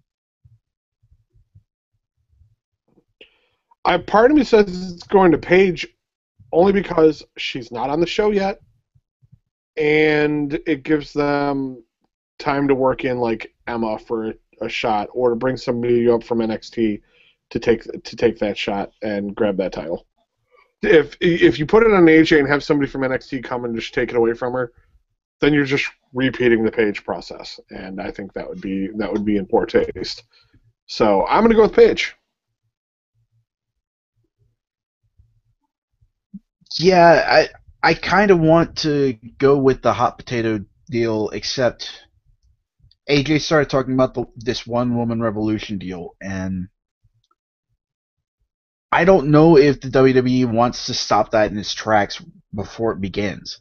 Part of me says it's going to Paige, only because she's not on the show yet, and it gives them time to work in like Emma for a shot, or to bring somebody up from NXT to take that shot and grab that title. If you put it on AJ and have somebody from NXT come and just take it away from her, then you're just repeating the Paige process, and I think that would be in poor taste. So I'm going to go with Paige. Yeah, I kind of want to go with the hot potato deal, except AJ started talking about this one woman revolution deal, and I don't know if the WWE wants to stop that in its tracks before it begins.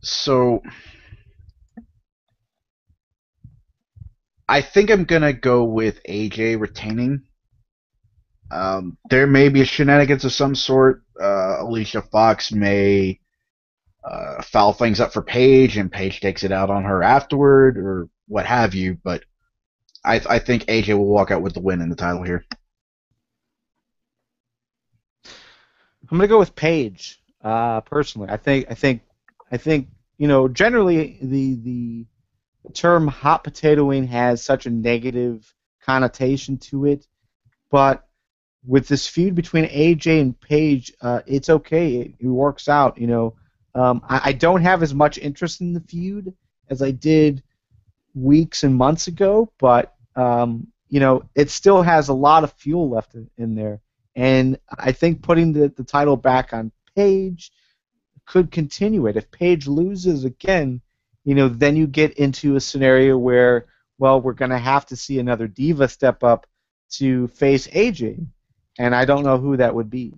So I think I'm gonna go with AJ retaining. There may be a shenanigans of some sort. Alicia Fox may foul things up for Paige, and Paige takes it out on her afterward, or what have you. But I think AJ will walk out with the win in the title here. I'm gonna go with Paige. Personally, I think generally the term hot potatoing has such a negative connotation to it, but with this feud between AJ and Paige, it's okay. It works out. I don't have as much interest in the feud as I did weeks and months ago, but it still has a lot of fuel left in there. And I think putting the title back on Paige could continue it. If Paige loses again, then you get into a scenario where, well, we're going to have to see another diva step up to face AJ. And I don't know who that would be.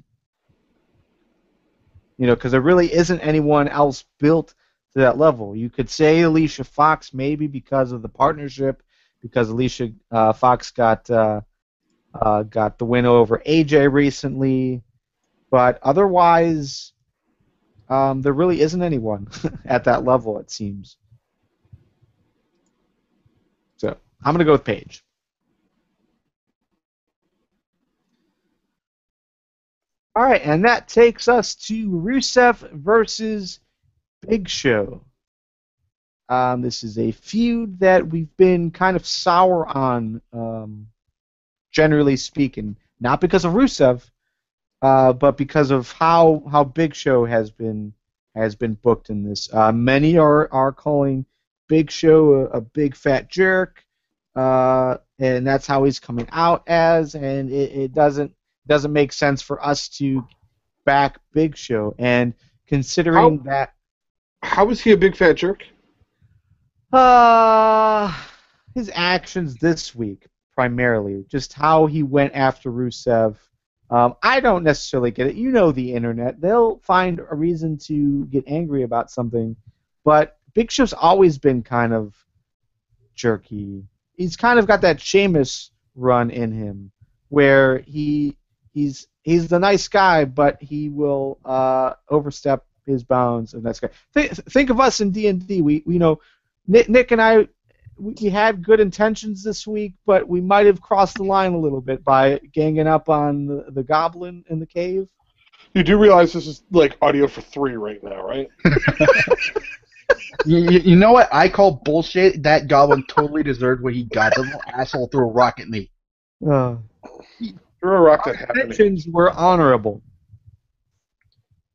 Because there really isn't anyone else built to that level. You could say Alicia Fox maybe because of the partnership, because Alicia Fox got the win over AJ recently, but otherwise, there really isn't anyone at that level, it seems. So I'm going to go with Paige. All right, and that takes us to Rusev versus Big Show. This is a feud that we've been kind of sour on, generally speaking. Not because of Rusev, but because of how Big Show has been booked in this. Many are calling Big Show a big fat jerk, and that's how he's coming out as, and it doesn't make sense for us to back Big Show. And considering that, how is he a big fat jerk? His actions this week, primarily, just how he went after Rusev. I don't necessarily get it. The internet. They'll find a reason to get angry about something, but Big Show's always been kind of jerky. He's kind of got that Sheamus run in him, where he's the nice guy, but he will overstep his bounds. And that's good. Think of us in D&D. We Nick and I, we had good intentions this week, but we might have crossed the line a little bit by ganging up on the goblin in the cave. You do realize this is like audio for 3 right now, right? You know what? I call bullshit. That goblin totally deserved what he got. The little asshole threw a rock at me. Threw a rock Our that happened. intentions were honorable,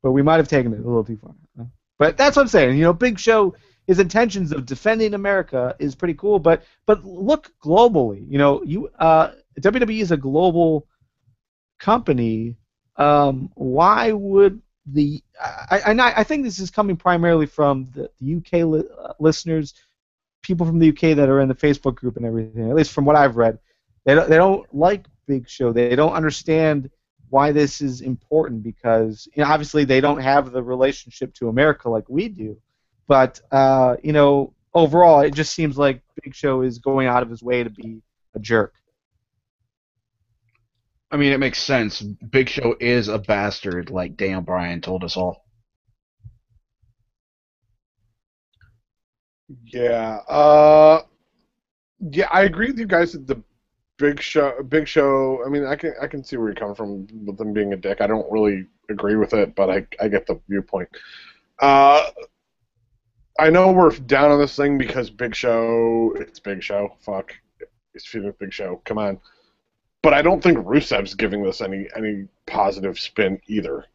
but we might have taken it a little too far. But that's what I'm saying. Big Show, his intentions of defending America is pretty cool, but look globally. WWE is a global company. Why would I think this is coming primarily from the UK listeners, people from the UK that are in the Facebook group and everything. At least from what I've read, they don't like Big Show. They don't understand why this is important because obviously they don't have the relationship to America like we do. But overall, it just seems like Big Show is going out of his way to be a jerk. I mean, it makes sense. Big Show is a bastard, like Dan Bryan told us all. Yeah. Yeah, I agree with you guys that the Big Show. I mean, I can see where you're coming from with them being a dick. I don't really agree with it, but I get the viewpoint. Uh, I know we're down on this thing because Big Show. It's Big Show. Fuck. He's feeding with Big Show. Come on. But I don't think Rusev's giving this any positive spin either.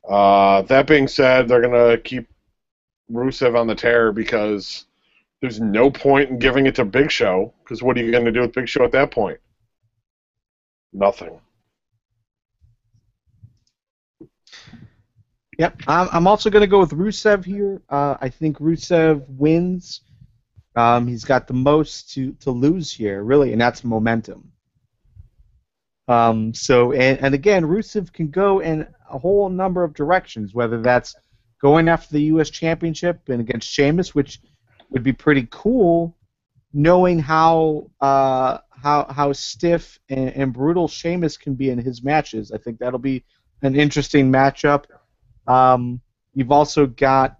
That being said, they're gonna keep Rusev on the tear because there's no point in giving it to Big Show, because what are you going to do with Big Show at that point? Nothing. Yep, I'm also going to go with Rusev here. I think Rusev wins. He's got the most to lose here, really, and that's momentum. And again, Rusev can go in a whole number of directions, whether that's going after the U.S. Championship and against Sheamus, which would be pretty cool, knowing how stiff and brutal Sheamus can be in his matches. I think that'll be an interesting matchup. You've also got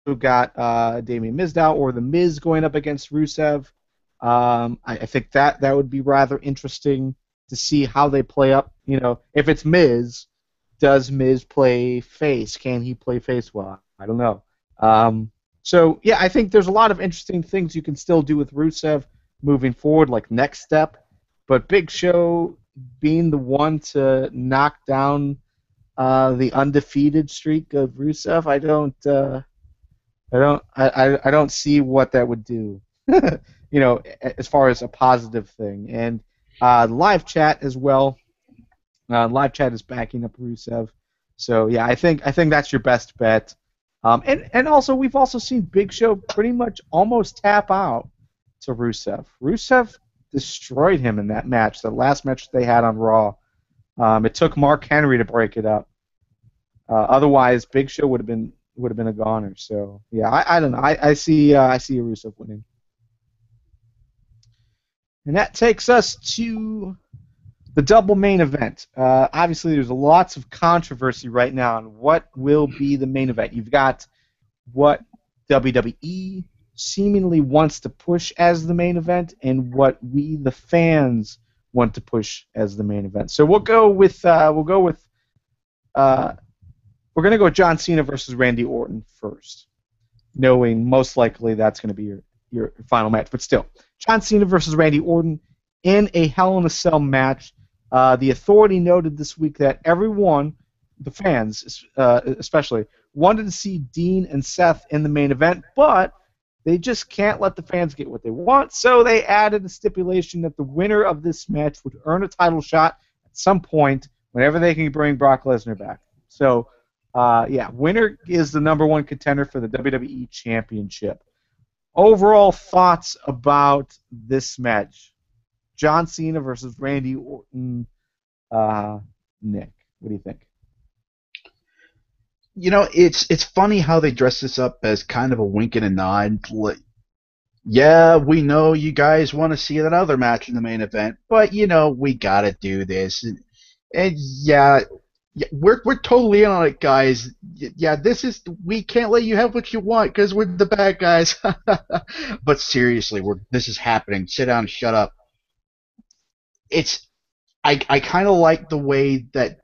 Damien Mizdow or the Miz going up against Rusev. I think that would be rather interesting to see how they play up. You know, if it's Miz, does Miz play face? Can he play face well? I don't know. So yeah, I think there's a lot of interesting things you can still do with Rusev moving forward, like next step. But Big Show being the one to knock down the undefeated streak of Rusev, I don't see what that would do. You know, as far as a positive thing. And live chat as well. Live chat is backing up Rusev. So yeah, I think that's your best bet. And also we've also seen Big Show pretty much almost tap out to Rusev. Rusev destroyed him in that match, the last match they had on Raw. It took Mark Henry to break it up. Otherwise, Big Show would have been a goner. So yeah, I don't know. I see Rusev winning. And that takes us to the double main event. Obviously, there's lots of controversy right now on what will be the main event. You've got what WWE seemingly wants to push as the main event, and what we, the fans, want to push as the main event. So we're going to go John Cena versus Randy Orton first, knowing most likely that's going to be your final match. But still, John Cena versus Randy Orton in a Hell in a Cell match. The Authority noted this week that everyone, the fans especially, wanted to see Dean and Seth in the main event, but they just can't let the fans get what they want, so they added a stipulation that the winner of this match would earn a title shot at some point whenever they can bring Brock Lesnar back. So, yeah, winner is the number one contender for the WWE Championship. Overall thoughts about this match? John Cena versus Randy Orton. Nick, what do you think? You know, it's funny how they dress this up as kind of a wink and a nod. Like, yeah, we know you guys want to see another match in the main event, but you know we gotta do this. And yeah, we're totally in on it, guys. Yeah, we can't let you have what you want because we're the bad guys. But seriously, this is happening. Sit down and shut up. I kind of like the way that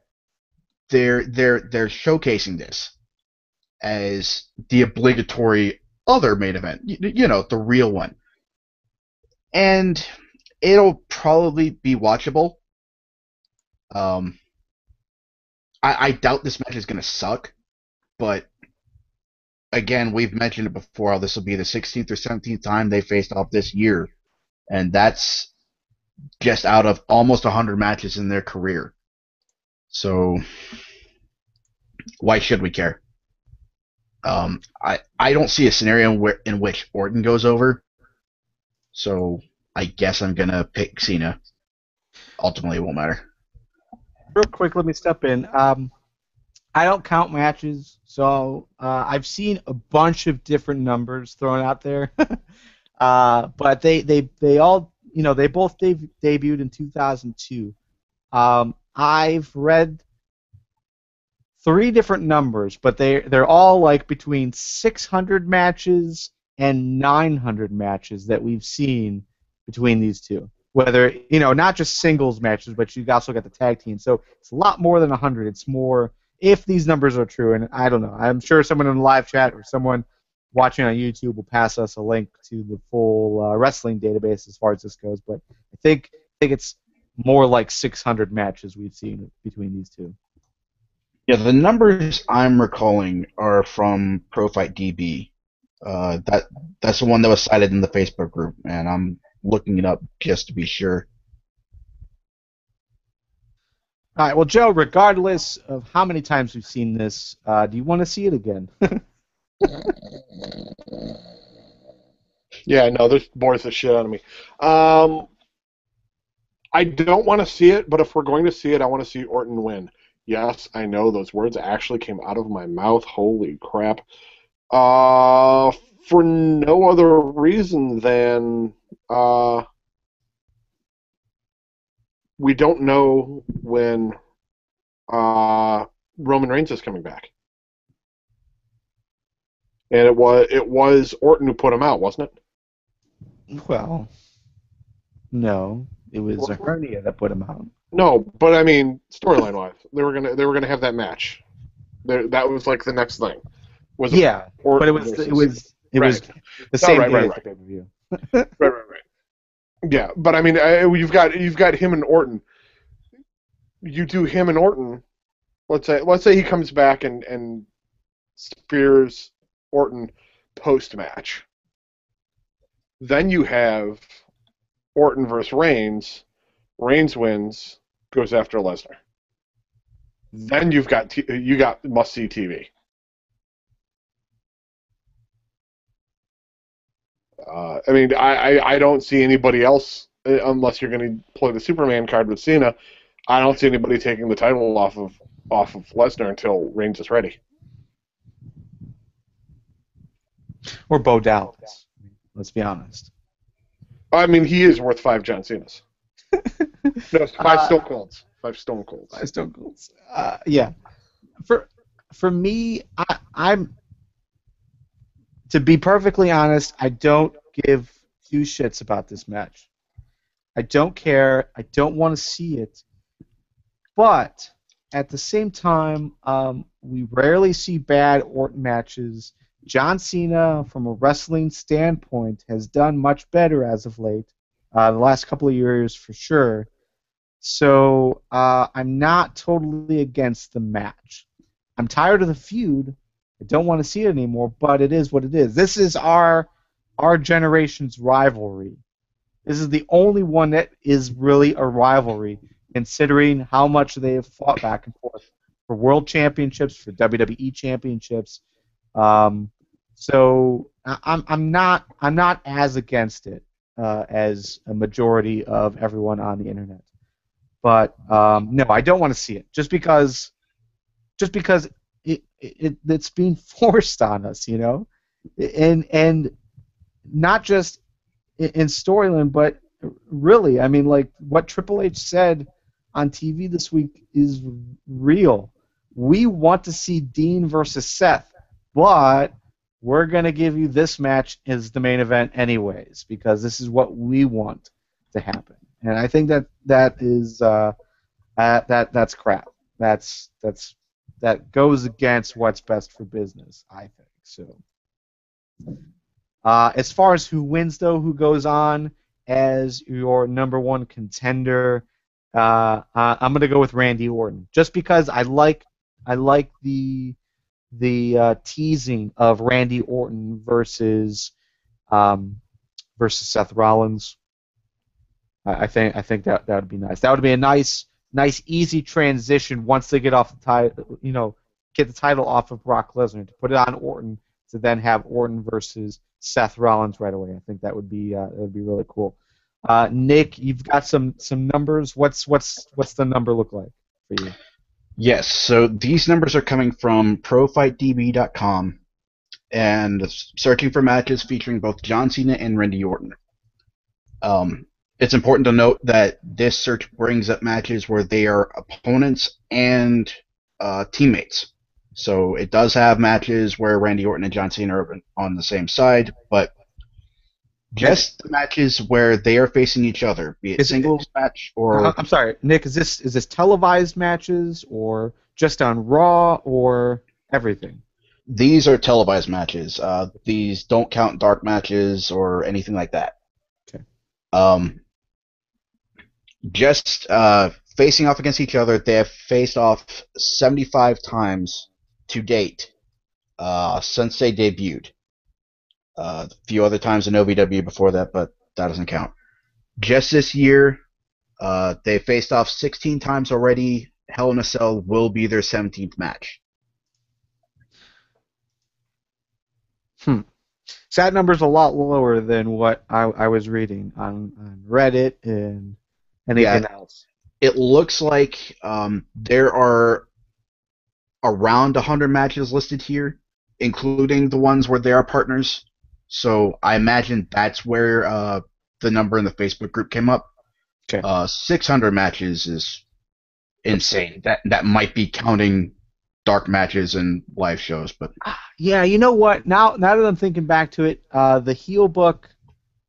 they're showcasing this as the obligatory other main event, you know, the real one, and it'll probably be watchable. I doubt this match is going to suck, but again, we've mentioned it before. This will be the 16th or 17th time they faced off this year, and that's just out of almost 100 matches in their career. So why should we care? I don't see a scenario in which Orton goes over, so I guess I'm gonna pick Cena. Ultimately, it won't matter. Real quick, let me step in. I don't count matches, so I've seen a bunch of different numbers thrown out there. But they all, you know, they both debuted in 2002. I've read three different numbers, but they're all like between 600 matches and 900 matches that we've seen between these two. Whether, not just singles matches, but you also got the tag team. So it's a lot more than 100. It's more, if these numbers are true, and I don't know. I'm sure someone in the live chat or someone watching on YouTube will pass us a link to the full wrestling database as far as this goes. But I think it's more like 600 matches we've seen between these two. Yeah, the numbers I'm recalling are from ProFightDB. That's the one that was cited in the Facebook group, and I'm looking it up just to be sure. All right, well, Joe, regardless of how many times we've seen this, do you want to see it again? Yeah, no, this bores the shit out of me. I don't want to see it, but if we're going to see it, I want to see Orton win. Yes, I know those words actually came out of my mouth. Holy crap. For no other reason than we don't know when Roman Reigns is coming back. And it was Orton who put him out, wasn't it? Well, no, it was a hernia that put him out. No, but I mean, storyline wise, they were gonna have that match. That was like the next thing. But it was the same day as the pay-per-view. Right. Yeah, but I mean, you've got him and Orton. You do him and Orton. Let's say he comes back and spears Orton post match. Then you have Orton versus Reigns. Reigns wins, goes after Lesnar. Then you got must see TV. I mean, I don't see anybody else unless you're going to play the Superman card with Cena. I don't see anybody taking the title off of Lesnar until Reigns is ready. Or Bo Dallas. Let's be honest. I mean, he is worth 5 John Cenas. No, 5 Stone Colds. 5 Stone Colds. 5 Stone Colds. Yeah. For me, I'm to be perfectly honest, I don't give 2 shits about this match. I don't care. I don't want to see it. But at the same time, we rarely see bad Orton matches. John Cena, from a wrestling standpoint, has done much better as of late. The last couple of years, for sure. So I'm not totally against the match. I'm tired of the feud. I don't want to see it anymore, but it is what it is. This is our generation's rivalry. This is the only one that is really a rivalry, considering how much they have fought back and forth for world championships, for WWE championships. So I'm not as against it as a majority of everyone on the internet. But no, I don't want to see it just because it's being forced on us, and not just in storyline, but really, I mean, like what Triple H said on TV this week is real. We want to see Dean versus Seth, but we're going to give you this match as the main event anyways, because this is what we want to happen. And I think that is that's crap. That goes against what's best for business, I think. So, as far as who wins, though, who goes on as your number 1 contender, I'm going to go with Randy Orton, just because I like the teasing of Randy Orton versus Seth Rollins. I think that would be nice. That would be a nice easy transition once they get off the title, get the title off of Brock Lesnar, to put it on Orton, to then have Orton versus Seth Rollins right away. I think that would be really cool. Nick, you've got some numbers. What's the number look like for you? Yes, so these numbers are coming from ProFightDB.com and searching for matches featuring both John Cena and Randy Orton. It's important to note that this search brings up matches where they are opponents and teammates. So it does have matches where Randy Orton and John Cena are on the same side, but just the matches where they are facing each other, be it singles match or... I'm sorry, Nick, is this televised matches or just on Raw or everything? These are televised matches. These don't count dark matches or anything like that. Okay. Just facing off against each other, they have faced off 75 times to date since they debuted. A few other times in OVW before that, but that doesn't count. Just this year, they faced off 16 times already. Hell in a Cell will be their 17th match. So that number's a lot lower than what I was reading on Reddit and anything else. It looks like there are around 100 matches listed here, including the ones where they are partners. So I imagine that's where the number in the Facebook group came up. Okay. 600 matches is insane. That might be counting dark matches and live shows, but yeah, you know what? Now that I'm thinking back to it, the heel book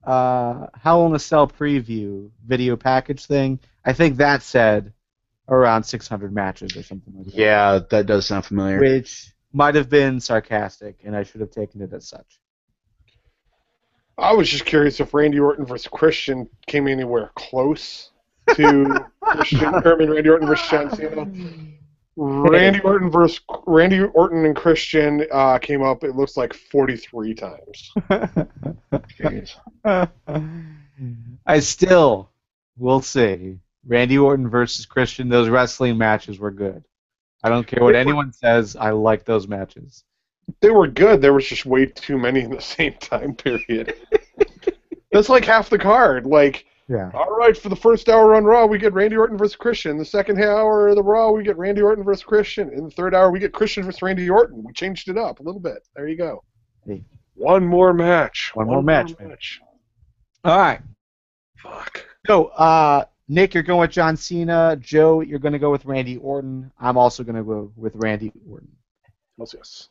Hell in a Cell preview video package thing, I think that said around 600 matches or something like that. Yeah, that does sound familiar. Which might have been sarcastic, and I should have taken it as such. I was just curious if Randy Orton versus Christian came anywhere close to Randy Orton versus John Cena. Randy Orton and Christian came up, it looks like 43 times. I still will say Randy Orton versus Christian, those wrestling matches were good. I don't care what anyone says, I like those matches. They were good, there was just way too many in the same time period. That's like half the card. Like, yeah. All right, for the first hour on Raw, we get Randy Orton versus Christian. The second hour of the Raw, we get Randy Orton versus Christian. In the third hour, we get Christian versus Randy Orton. We changed it up a little bit. There you go. Hey. One more match. One more match. All right. Fuck. So, Nick, you're going with John Cena. Joe, you're going to go with Randy Orton. I'm also going to go with Randy Orton. Yes.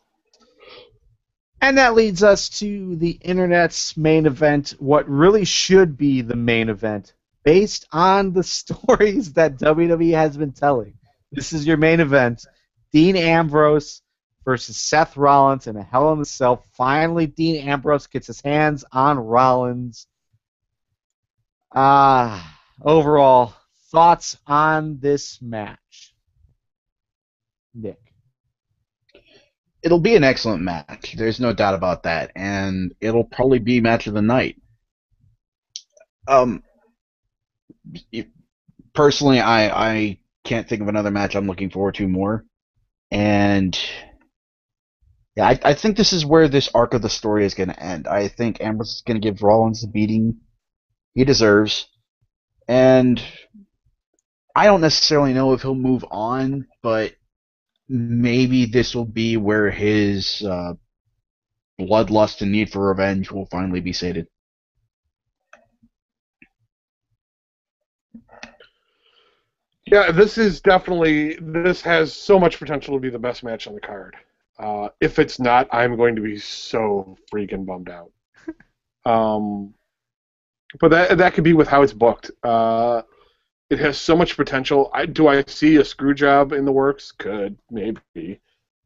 And that leads us to the internet's main event, what really should be the main event, based on the stories that WWE has been telling. This is your main event. Dean Ambrose versus Seth Rollins in a Hell in a Cell. Finally, Dean Ambrose gets his hands on Rollins. Overall, thoughts on this match? Nick. It'll be an excellent match. There's no doubt about that, and it'll probably be match of the night. Personally, I can't think of another match I'm looking forward to more, and yeah, I think this is where this arc of the story is going to end. I think Ambrose is going to give Rollins the beating he deserves, and I don't necessarily know if he'll move on, but maybe this will be where his bloodlust and need for revenge will finally be sated. Yeah, this has so much potential to be the best match on the card. If it's not, I'm going to be so freaking bummed out. But that could be with how it's booked. It has so much potential. Do I see a screw job in the works? Could, maybe.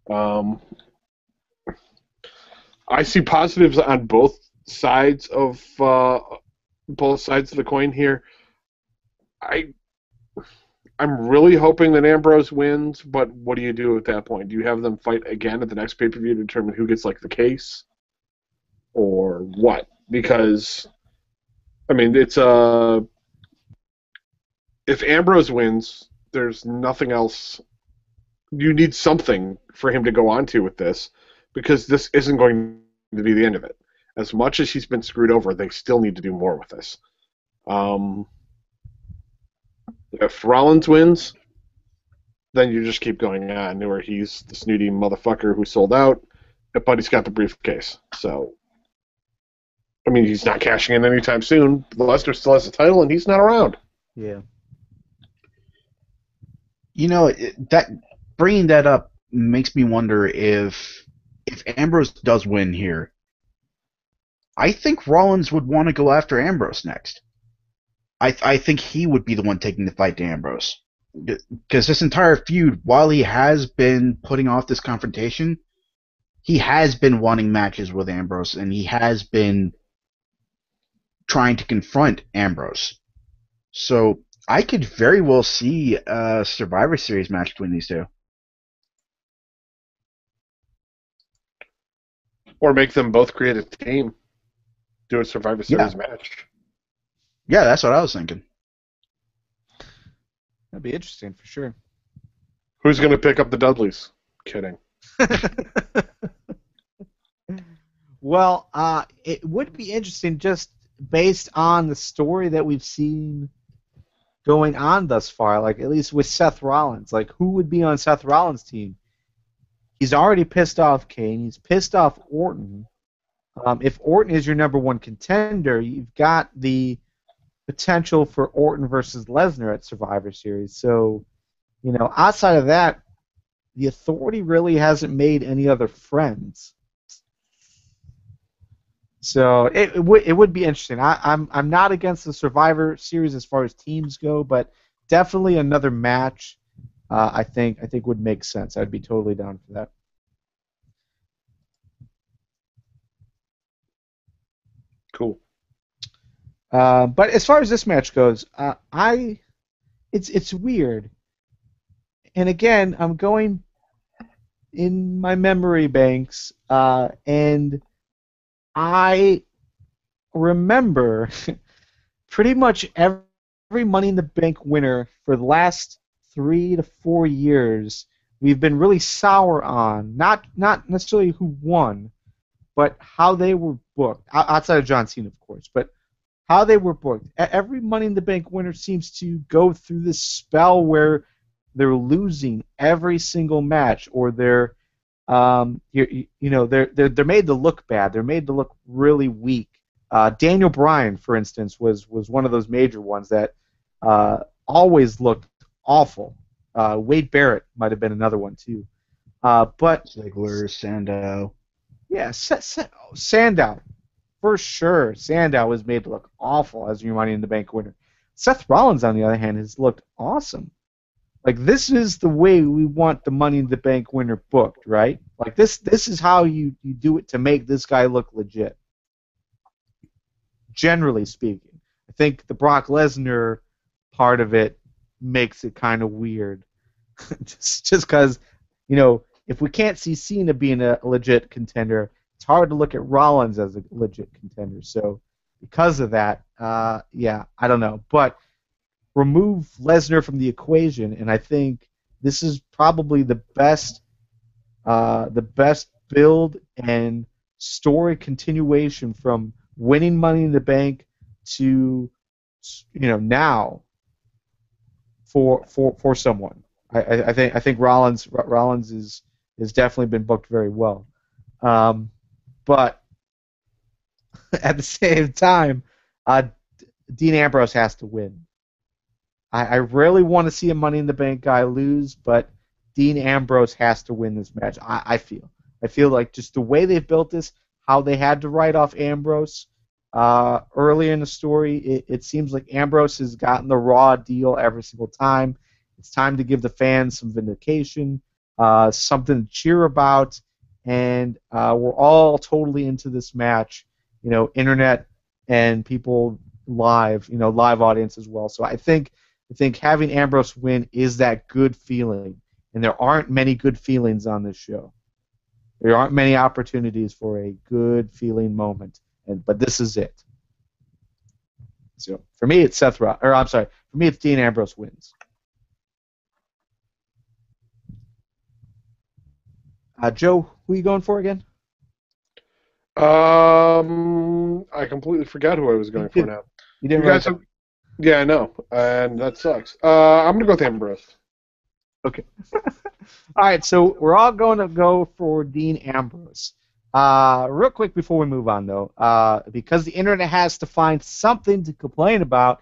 I see positives on both sides of the coin here. I'm really hoping that Ambrose wins, but what do you do at that point? Do you have them fight again at the next pay-per-view to determine who gets like the case, or what? Because I mean, it's if Ambrose wins, there's nothing else. You need something for him to go on to with this, because this isn't going to be the end of it. As much as he's been screwed over, they still need to do more with this. If Rollins wins, then you just keep going on, where he's the snooty motherfucker who sold out, but he's got the briefcase. So, I mean, he's not cashing in anytime soon. Lesnar still has the title, and he's not around. Yeah. You know, bringing that up makes me wonder if Ambrose does win here, I think Rollins would want to go after Ambrose next. I think he would be the one taking the fight to Ambrose. Because this entire feud, while he has been putting off this confrontation, he has been wanting matches with Ambrose, and he has been trying to confront Ambrose. So I could very well see a Survivor Series match between these two. Or make them both create a team, do a Survivor Series match. Yeah, that's what I was thinking. That'd be interesting for sure. Who's going to pick up the Dudleys? Kidding. Well, it would be interesting just based on the story that we've seen going on thus far, like at least with Seth Rollins. Like, who would be on Seth Rollins' team? He's already pissed off Kane. He's pissed off Orton. If Orton is your number one contender, you've got the potential for Orton versus Lesnar at Survivor Series. So, outside of that, the Authority really hasn't made any other friends. So it would be interesting. I'm not against the Survivor Series as far as teams go, but definitely another match. I think would make sense. I'd be totally down for that. Cool. But as far as this match goes, it's weird. And again, I'm going in my memory banks, and I remember pretty much every Money in the Bank winner for the last 3 to 4 years we've been really sour on. Not necessarily who won, but how they were booked. Outside of John Cena, of course, but how they were booked. Every Money in the Bank winner seems to go through this spell where they're losing every single match, or they're they're made to look bad. They're made to look really weak. Daniel Bryan, for instance, was one of those major ones that always looked awful. Wade Barrett might have been another one too. But Ziggler, Sandow. Yeah, Sandow, for sure. Sandow was made to look awful as your Money in the Bank winner. Seth Rollins, on the other hand, has looked awesome. Like, this is the way we want the Money in the Bank winner booked, right? Like, this is how you do it to make this guy look legit. Generally speaking. I think the Brock Lesnar part of it makes it kind of weird. just because, if we can't see Cena being a legit contender, it's hard to look at Rollins as a legit contender. So, because of that, I don't know. But remove Lesnar from the equation, and I think this is probably the best build and story continuation from winning Money in the Bank to now for someone. I think Rollins has definitely been booked very well, but at the same time, Dean Ambrose has to win. I really want to see a Money in the Bank guy lose, but Dean Ambrose has to win this match. I feel like just the way they've built this, how they had to write off Ambrose early in the story, it seems like Ambrose has gotten the Raw deal every single time. It's time to give the fans some vindication, something to cheer about, and we're all totally into this match. Internet and people live audience as well. So I think having Ambrose win is that good feeling, and there aren't many good feelings on this show. There aren't many opportunities for a good feeling moment, but this is it. So for me, it's For me, it's Dean Ambrose wins. Joe, who are you going for again? I completely forgot who I was going for now. You didn't write that. Yeah, I know, and that sucks. I'm going to go with Ambrose. Okay. All right, so we're all going to go for Dean Ambrose. Real quick before we move on, though, because the internet has to find something to complain about,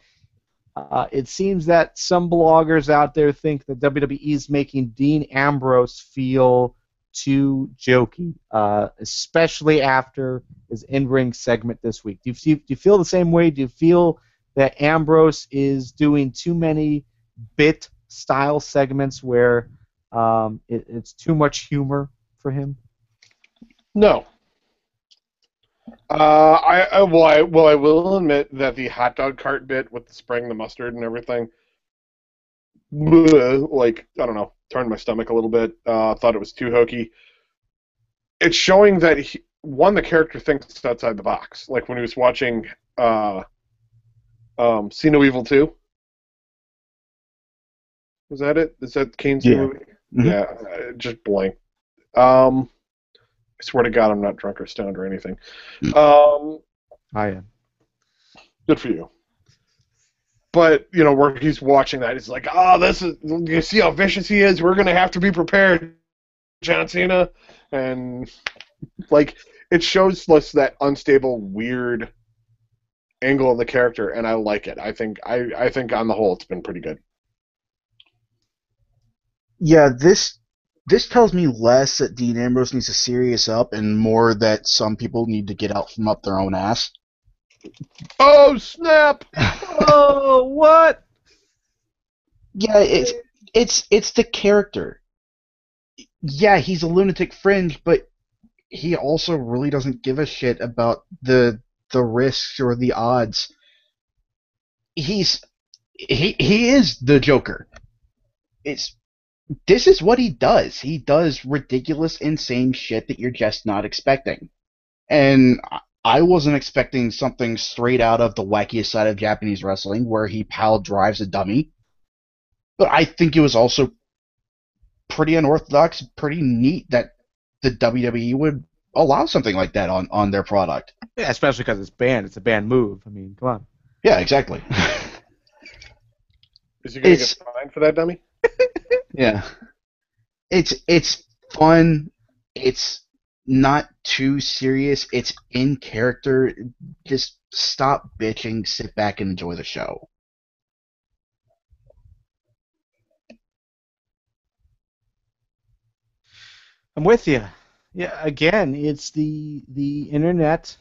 It seems that some bloggers out there think that WWE is making Dean Ambrose feel too jokey, especially after his in-ring segment this week. Do you feel the same way? Do you feel that Ambrose is doing too many bit-style segments where it's too much humor for him? No. I will admit that the hot dog cart bit with the spraying the mustard and everything, like, I don't know, turned my stomach a little bit. Thought it was too hokey. It's showing that the character thinks outside the box. Like when he was watching See No Evil 2. Was that it? Is that Kane's movie? Mm-hmm. Yeah, just blank. I swear to God, I'm not drunk or stoned or anything. I am. Good for you. But, you know, where he's watching that, he's like, you see how vicious he is? We're going to have to be prepared, John Cena. And, like, it shows us that unstable, weird angle of the character, and I like it. I think on the whole, it's been pretty good. Yeah, this tells me less that Dean Ambrose needs to serious up and more that some people need to get out from up their own ass. Oh, snap! Oh, what? Yeah, it's the character. Yeah, he's a lunatic fringe, but he also really doesn't give a shit about the risks or the odds. He is the Joker. This is what he does. He does ridiculous, insane shit that you're just not expecting. And I wasn't expecting something straight out of the wackiest side of Japanese wrestling where he pile drives a dummy. But I think it was also pretty unorthodox, pretty neat that the WWE would allow something like that on their product. Yeah, especially because it's banned. It's a banned move. I mean, come on. Yeah, exactly. Is he going to get fined for that dummy? Yeah. It's fun. It's not too serious. It's in character. Just stop bitching, sit back, and enjoy the show. I'm with you. Yeah, again, it's the internet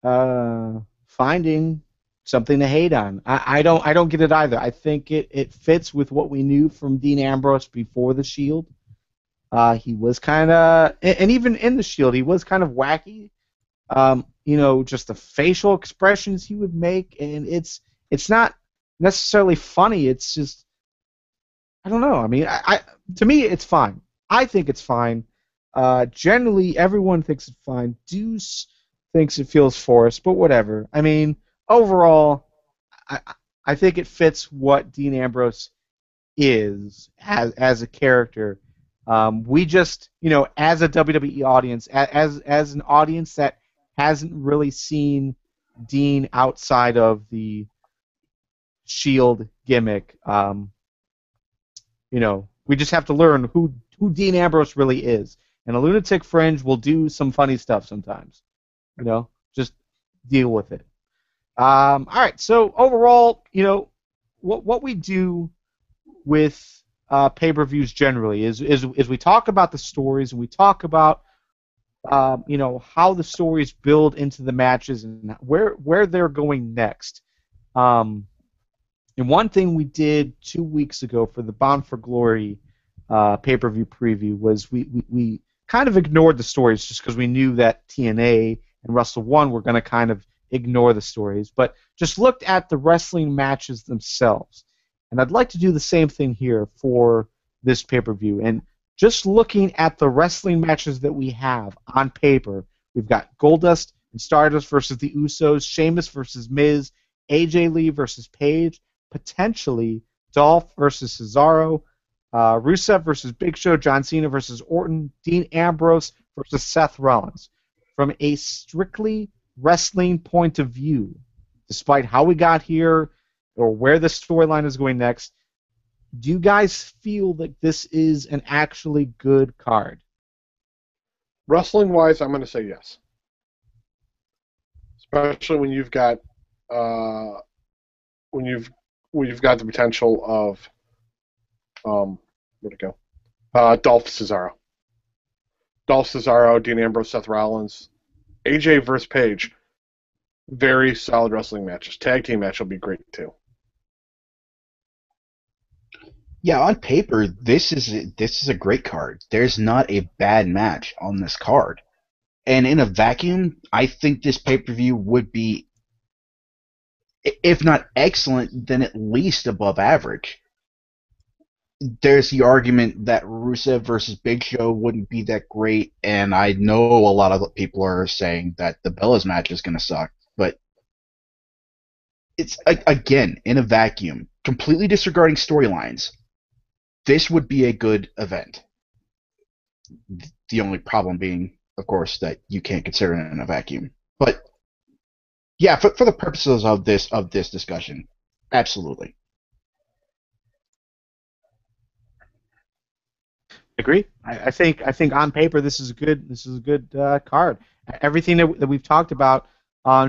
finding something to hate on. I don't get it either. I think it fits with what we knew from Dean Ambrose before the Shield. He was kind of, and even in the Shield, he was kind of wacky. You know, just the facial expressions he would make, and it's not necessarily funny. It's just, I don't know. I mean, to me, it's fine. I think it's fine. Generally, everyone thinks it's fine. Deuce thinks it feels forced, but whatever. I mean, overall, I think it fits what Dean Ambrose is as a character. We just, you know, as a WWE audience, as an audience that hasn't really seen Dean outside of the Shield gimmick, you know, we just have to learn who Dean Ambrose really is. And a lunatic fringe will do some funny stuff sometimes. You know, just deal with it. All right, so overall, you know, what we do with pay-per-views generally is we talk about the stories and we talk about you know, how the stories build into the matches and where they're going next. And one thing we did 2 weeks ago for the Bound for Glory pay-per-view preview was we kind of ignored the stories just because we knew that TNA and Wrestle 1 were going to kind of ignore the stories, but just looked at the wrestling matches themselves. And I'd like to do the same thing here for this pay-per-view. And just looking at the wrestling matches that we have on paper, we've got Goldust and Stardust versus the Usos, Sheamus versus Miz, AJ Lee versus Paige, potentially Dolph versus Cesaro, Rusev versus Big Show, John Cena versus Orton, Dean Ambrose versus Seth Rollins. From a strictly wrestling point of view, despite how we got here or where the storyline is going next, do you guys feel that this is an actually good card? Wrestling-wise, I'm going to say yes. Especially when you've got, when you've got the potential of where'd it go? Dolph Cesaro. Dolph Cesaro, Dean Ambrose, Seth Rollins, AJ versus Paige. Very solid wrestling matches. Tag team match will be great too. Yeah, on paper, this is a great card. There's not a bad match on this card. And in a vacuum, I think this pay-per-view would be, if not excellent, then at least above average. There's the argument that Rusev versus Big Show wouldn't be that great, and I know a lot of people are saying that the Bellas match is going to suck, but it's, again, in a vacuum, completely disregarding storylines, this would be a good event. The only problem being, of course, that you can't consider it in a vacuum. But yeah, for the purposes of this discussion, absolutely. Agree. I think on paper this is a good card. Everything that we've talked about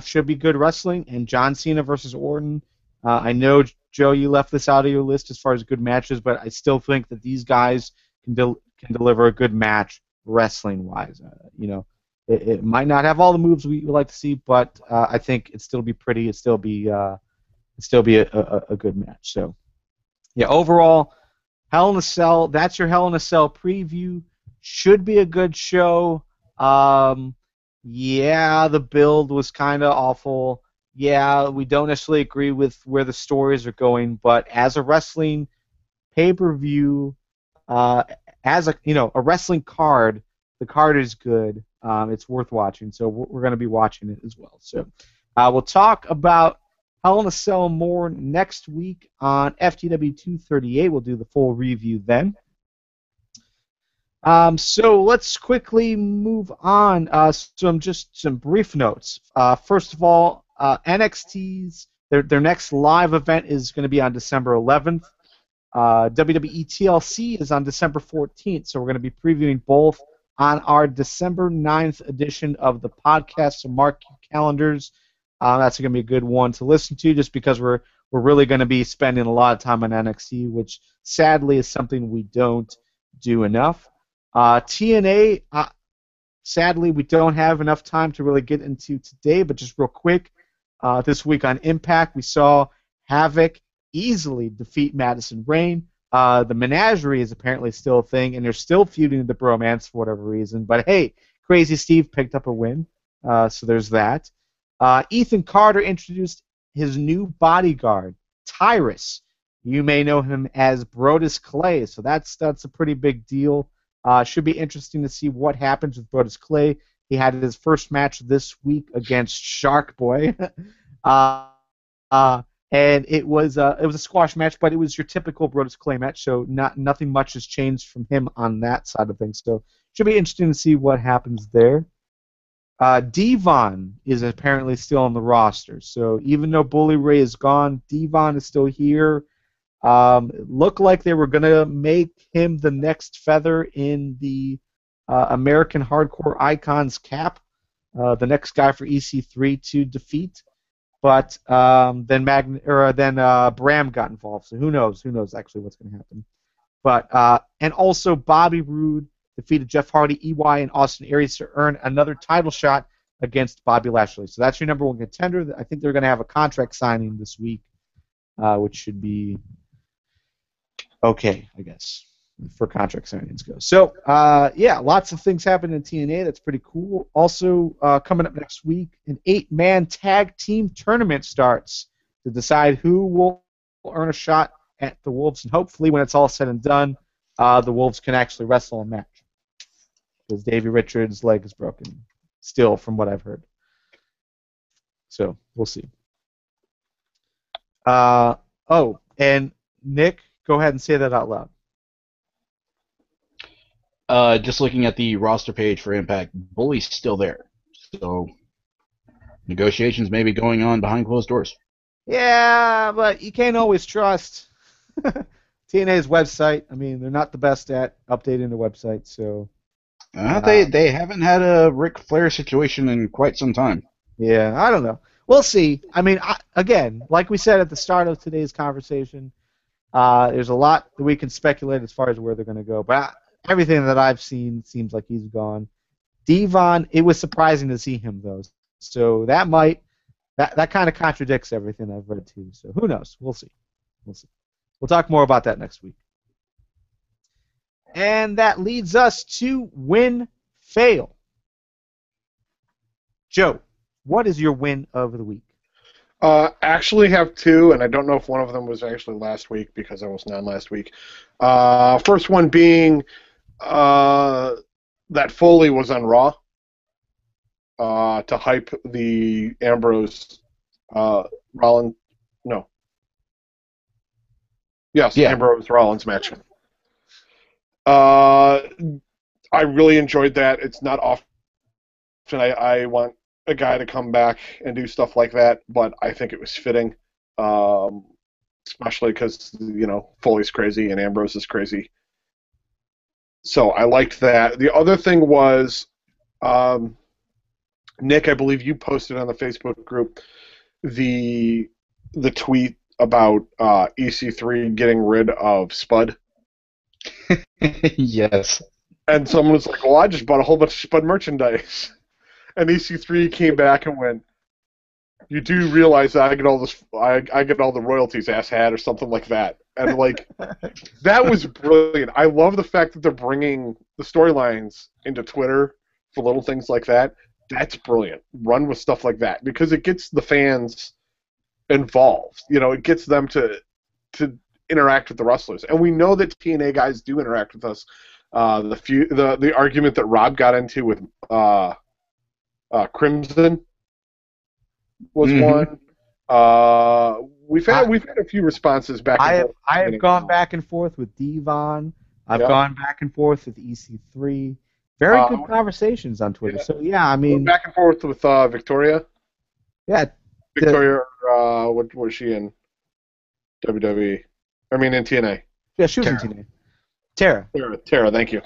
should be good wrestling. And John Cena versus Orton. I know, Joe, you left this out of your list as far as good matches, but I still think that these guys can deliver a good match wrestling-wise. It might not have all the moves we would like to see, but I think it'd still be pretty. It'd still be a good match. So, yeah, overall, Hell in a Cell. That's your Hell in a Cell preview. Should be a good show. Yeah, the build was kind of awful. Yeah, we don't necessarily agree with where the stories are going, but as a wrestling pay-per-view, as a wrestling card, the card is good. It's worth watching, so we're going to be watching it as well. So we'll talk about Hell in a Cell more next week on FTW238. We'll do the full review then. So let's quickly move on. Some brief notes. First of all, NXT's their next live event is going to be on December 11th. WWE TLC is on December 14th, so we're going to be previewing both on our December 9th edition of the podcast. So mark your calendars. That's going to be a good one to listen to, just because we're really going to be spending a lot of time on NXT, which sadly is something we don't do enough. TNA, sadly, we don't have enough time to really get into today, but just real quick, this week on Impact, we saw Havoc easily defeat Madison Rayne. The Menagerie is apparently still a thing, and they're still feuding the Bromance for whatever reason. But hey, Crazy Steve picked up a win, so there's that. Ethan Carter introduced his new bodyguard, Tyrus. You may know him as Brodus Clay, so that's a pretty big deal. Should be interesting to see what happens with Brodus Clay. He had his first match this week against Shark Boy, and it was a squash match, but it was your typical Brodus Clay match, so nothing much has changed from him on that side of things. So should be interesting to see what happens there. Devon is apparently still on the roster, so even though Bully Ray is gone, Devon is still here. It looked like they were going to make him the next feather in the American Hardcore Icons cap, the next guy for EC3 to defeat. But then Bram got involved, so who knows? Who knows actually what's going to happen? But and also Bobby Roode defeated Jeff Hardy, EY, and Austin Aries to earn another title shot against Bobby Lashley. So that's your number one contender. I think they're going to have a contract signing this week, which should be okay, I guess, for contract signings go. So, yeah, lots of things happen in TNA. That's pretty cool. Also, coming up next week, an 8-man tag team tournament starts to decide who will earn a shot at the Wolves. And hopefully, when it's all said and done, the Wolves can actually wrestle a match, because Davey Richards' leg is broken still, from what I've heard. So, we'll see. Oh, and Nick, go ahead and say that out loud. Just looking at the roster page for Impact, Bully's still there. So negotiations may be going on behind closed doors. Yeah, but you can't always trust TNA's website. I mean, they're not the best at updating the website, so... They haven't had a Ric Flair situation in quite some time. Yeah, I don't know. we'll see. I mean, again, like we said at the start of today's conversation, there's a lot that we can speculate as far as where they're going to go. But everything that I've seen seems like he's gone. Devon, it was surprising to see him though. So that kind of contradicts everything I've read too. So who knows? We'll see. We'll talk more about that next week. And that leads us to win fail. Joe, what is your win of the week? Actually have two, and I don't know if one of them was actually last week because I was not last week. First one being that Foley was on Raw to hype the Ambrose Rollins. No. Yes, yeah. Ambrose Rollins match. I really enjoyed that. It's not often I want a guy to come back and do stuff like that, but I think it was fitting, especially because, Foley's crazy and Ambrose is crazy. So I liked that. The other thing was, Nick, I believe you posted on the Facebook group the tweet about EC3 getting rid of Spud. Yes. And someone was like, well, I just bought a whole bunch of Spud merchandise. And EC3 came back and went, you do realize that I get all this, I get all the royalties, asshat, or something like that. And, that was brilliant. I love the fact that they're bringing the storylines into Twitter for little things like that. That's brilliant. Run with stuff like that because it gets the fans involved. It gets them to interact with the wrestlers. And we know that TNA guys do interact with us. The argument that Rob got into with Crimson was one. We've had a few responses back. I have gone back and forth with Devon. I've gone back and forth with EC3. Very good conversations on Twitter. Yeah. So yeah, I mean, back and forth with Victoria. Yeah, Victoria. What was she in WWE? I mean, in TNA. Yeah, she was in TNA. Tara. Thank you.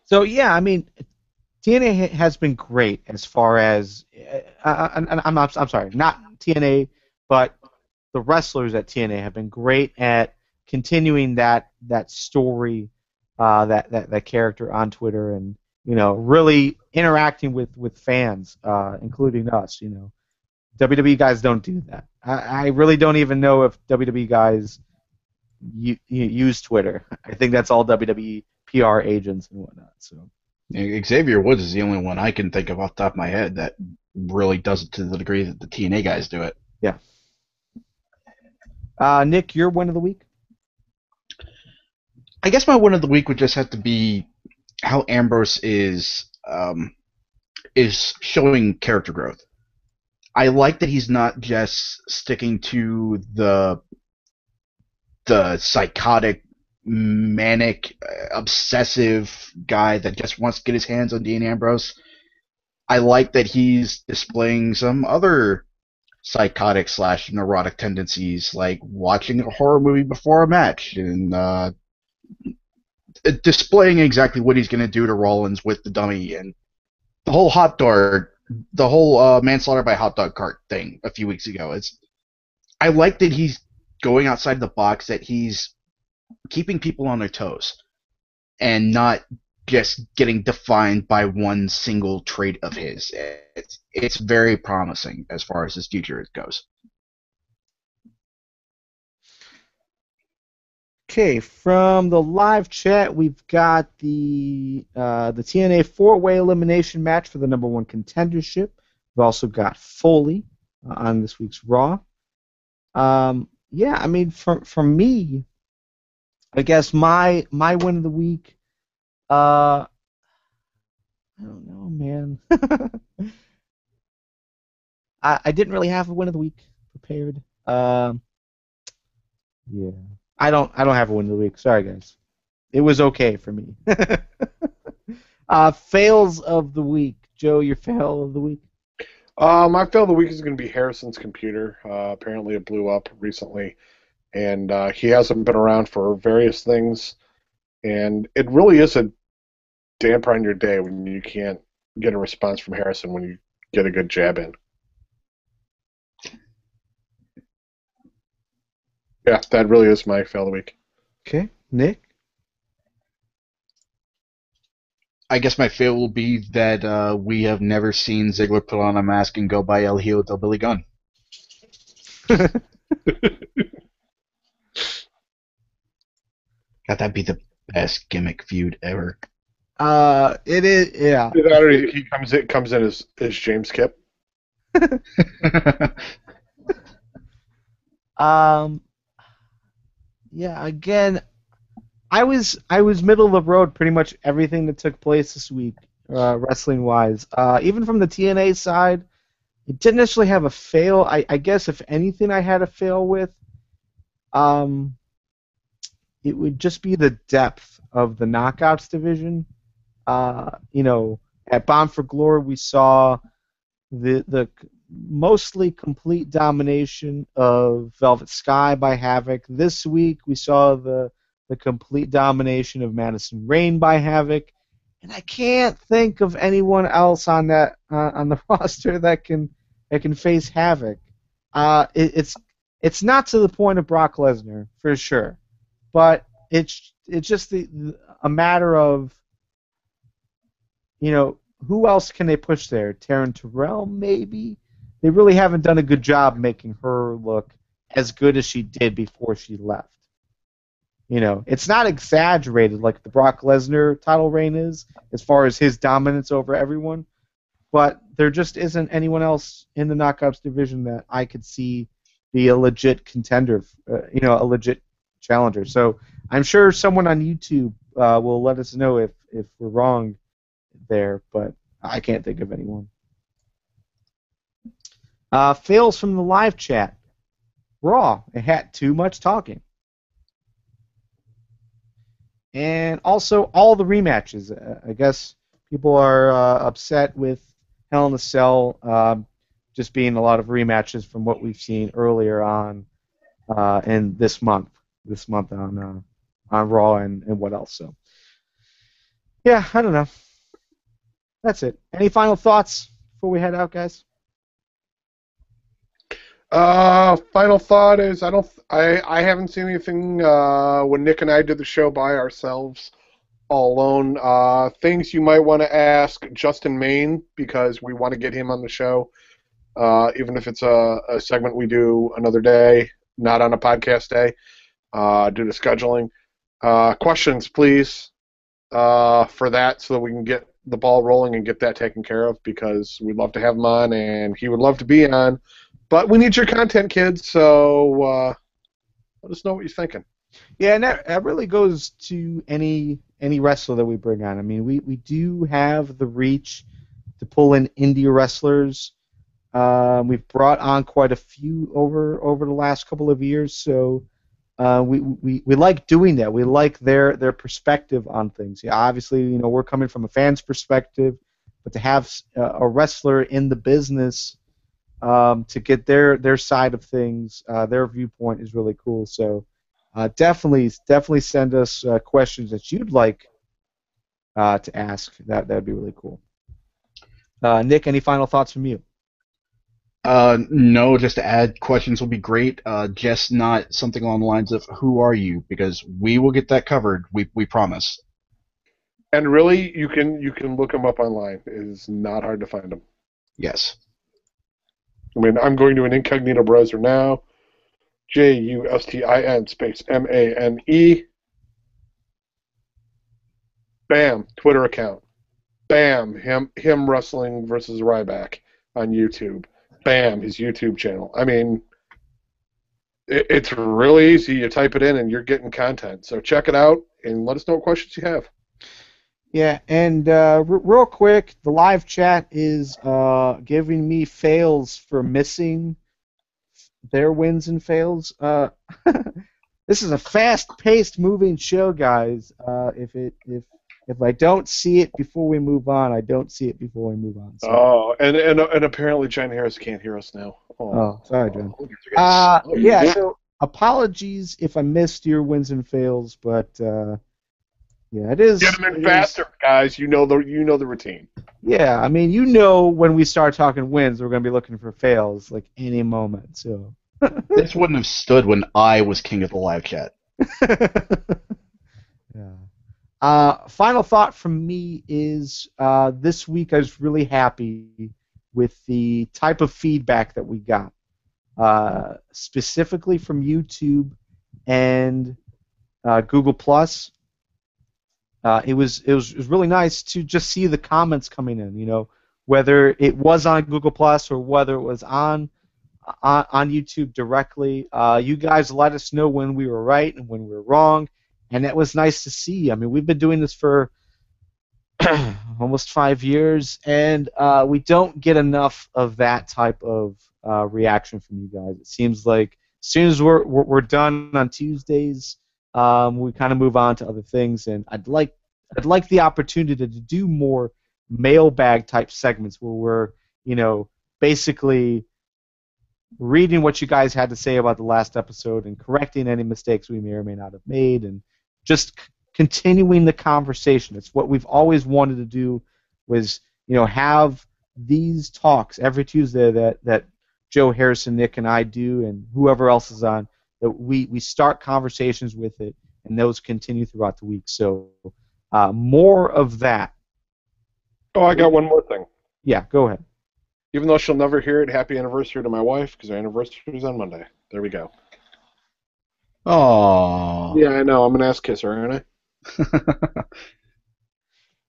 So yeah, I mean, TNA has been great as far as I'm sorry, not TNA, but the wrestlers at TNA have been great at continuing that story, that character on Twitter, and really interacting with fans, including us. WWE guys don't do that. I really don't even know if WWE guys use Twitter. I think that's all WWE PR agents and whatnot. So. Xavier Woods is the only one I can think of off the top of my head that really does it to the degree that the TNA guys do it. Yeah. Nick, your win of the week? I guess my win of the week would just have to be how Ambrose is showing character growth. I like that he's not just sticking to the psychotic, manic, obsessive guy that just wants to get his hands on Dean Ambrose. I like that he's displaying some other psychotic / neurotic tendencies, like watching a horror movie before a match and displaying exactly what he's going to do to Rollins with the dummy and the whole manslaughter by hot dog cart thing a few weeks ago. I like that he's going outside the box, that he's keeping people on their toes and not just getting defined by one single trait of his. It's very promising as far as his future goes. Okay, from the live chat, we've got the TNA 4-way elimination match for the #1 contendership. We've also got Foley on this week's Raw. Yeah, I mean, for me, I guess my win of the week, I don't know, man. I didn't really have a win of the week prepared. Yeah, I don't have a win of the week. Sorry, guys. It was okay for me. Fails of the week, Joe. Your fail of the week. My fail of the week is going to be Harrison's computer. Apparently, it blew up recently, and he hasn't been around for various things. And it really is a damper on your day when you can't get a response from Harrison when you get a good jab in. Yeah, that really is my fail of the week. Okay, Nick. I guess my fail will be that we have never seen Ziggler put on a mask and go by El Hijo del Billy Gunn. God, that'd be the best gimmick feud ever. It is. Yeah. He comes in as James Kipp. Yeah. Again, I was middle of the road pretty much everything that took place this week, wrestling wise. Even from the TNA side, it didn't necessarily have a fail. I guess if anything, I had a fail with. It would just be the depth of the Knockouts division. At Bound for Glory, we saw the mostly complete domination of Velvet Sky by Havoc. This week, we saw the complete domination of Madison Rayne by Havoc, and I can't think of anyone else on that on the roster that can face Havoc. It's not to the point of Brock Lesnar for sure, but it's just a matter of who else can they push there? Taryn Terrell maybe. They really haven't done a good job making her look as good as she did before she left. It's not exaggerated like the Brock Lesnar title reign is, as far as his dominance over everyone, but there just isn't anyone else in the Knockouts division that I could see be a legit contender, a legit challenger. So I'm sure someone on YouTube will let us know if we're wrong there, but I can't think of anyone. Fails from the live chat. Raw, it had too much talking. And also all the rematches. I guess people are upset with Hell in a Cell just being a lot of rematches from what we've seen earlier on in this month on Raw and what else. So, yeah, I don't know. That's it. Any final thoughts before we head out, guys? Final thought is I haven't seen anything when Nick and I did the show by ourselves, all alone. Things you might want to ask Justin Main, because we want to get him on the show, even if it's a segment we do another day, not on a podcast day, due to scheduling. Questions, please, for that, so that we can get the ball rolling and get that taken care of, because we'd love to have him on, and he would love to be on. But we need your content, kids, so let us know what you're thinking. Yeah, and that really goes to any wrestler that we bring on. I mean, we do have the reach to pull in indie wrestlers. We've brought on quite a few over the last couple of years, so we like doing that. We like their perspective on things. Yeah, obviously, we're coming from a fan's perspective, but to have a wrestler in the business to get their side of things, their viewpoint is really cool. So definitely send us questions that you'd like to ask. That'd be really cool. Nick, any final thoughts from you? No, just to add, questions will be great. Just not something along the lines of "Who are you?" because we will get that covered. We promise. And really, you can look them up online. It is not hard to find them. Yes. I mean, I'm going to an incognito browser now. JUSTIN space MANE. Bam, Twitter account. Bam, him wrestling versus Ryback on YouTube. Bam, his YouTube channel. I mean, it's really easy. You type it in and you're getting content. So check it out and let us know what questions you have. Yeah, and real quick, the live chat is giving me fails for missing their wins and fails. This is a fast-paced moving show, guys. If I don't see it before we move on, I don't see it before we move on. So. Oh, and apparently John Harris can't hear us now. Oh sorry, John. Yeah, so apologies if I missed your wins and fails, but yeah, it is. Get them in faster, guys. You know the routine. Yeah, I mean, when we start talking wins, we're going to be looking for fails like any moment. So This wouldn't have stood when I was king of the live chat. Yeah. Final thought from me is this week I was really happy with the type of feedback that we got, specifically from YouTube and Google Plus. It was really nice to just see the comments coming in. You know, whether it was on Google Plus or whether it was on YouTube directly. You guys let us know when we were right and when we were wrong, and that was nice to see. I mean, we've been doing this for almost 5 years, and we don't get enough of that type of reaction from you guys. It seems like as soon as we're done on Tuesdays, we kind of move on to other things, and I'd like the opportunity to do more mailbag type segments where we're, you know, basically reading what you guys had to say about the last episode and correcting any mistakes we may or may not have made, and just continuing the conversation. It's what we've always wanted to do, was, you know, have these talks every Tuesday that Joe Harrison, Nick, and I do, and whoever else is on, that we start conversations with it, and those continue throughout the week. So more of that. Oh, I got one more thing. Yeah, go ahead. Even though she'll never hear it, happy anniversary to my wife, because our anniversary is on Monday. There we go. Aww. Yeah, I know. I'm an ass kisser, aren't I?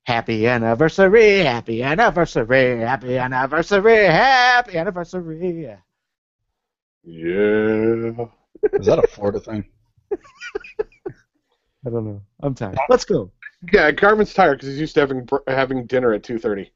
Happy anniversary, happy anniversary, happy anniversary, happy anniversary. Yeah. Is that a Florida thing? I don't know. I'm tired. Let's go. Yeah, Garvin's tired because he's used to having dinner at 2:30.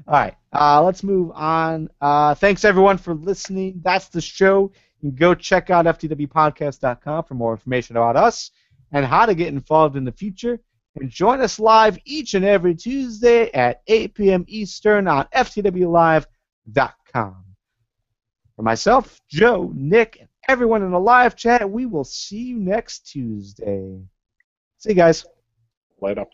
All right, let's move on. Thanks, everyone, for listening. That's the show. You can go check out FTWpodcast.com for more information about us and how to get involved in the future. And join us live each and every Tuesday at 8 p.m. Eastern on FTWLive.com. For myself, Joe, Nick, and everyone in the live chat, we will see you next Tuesday. See you guys. Light up.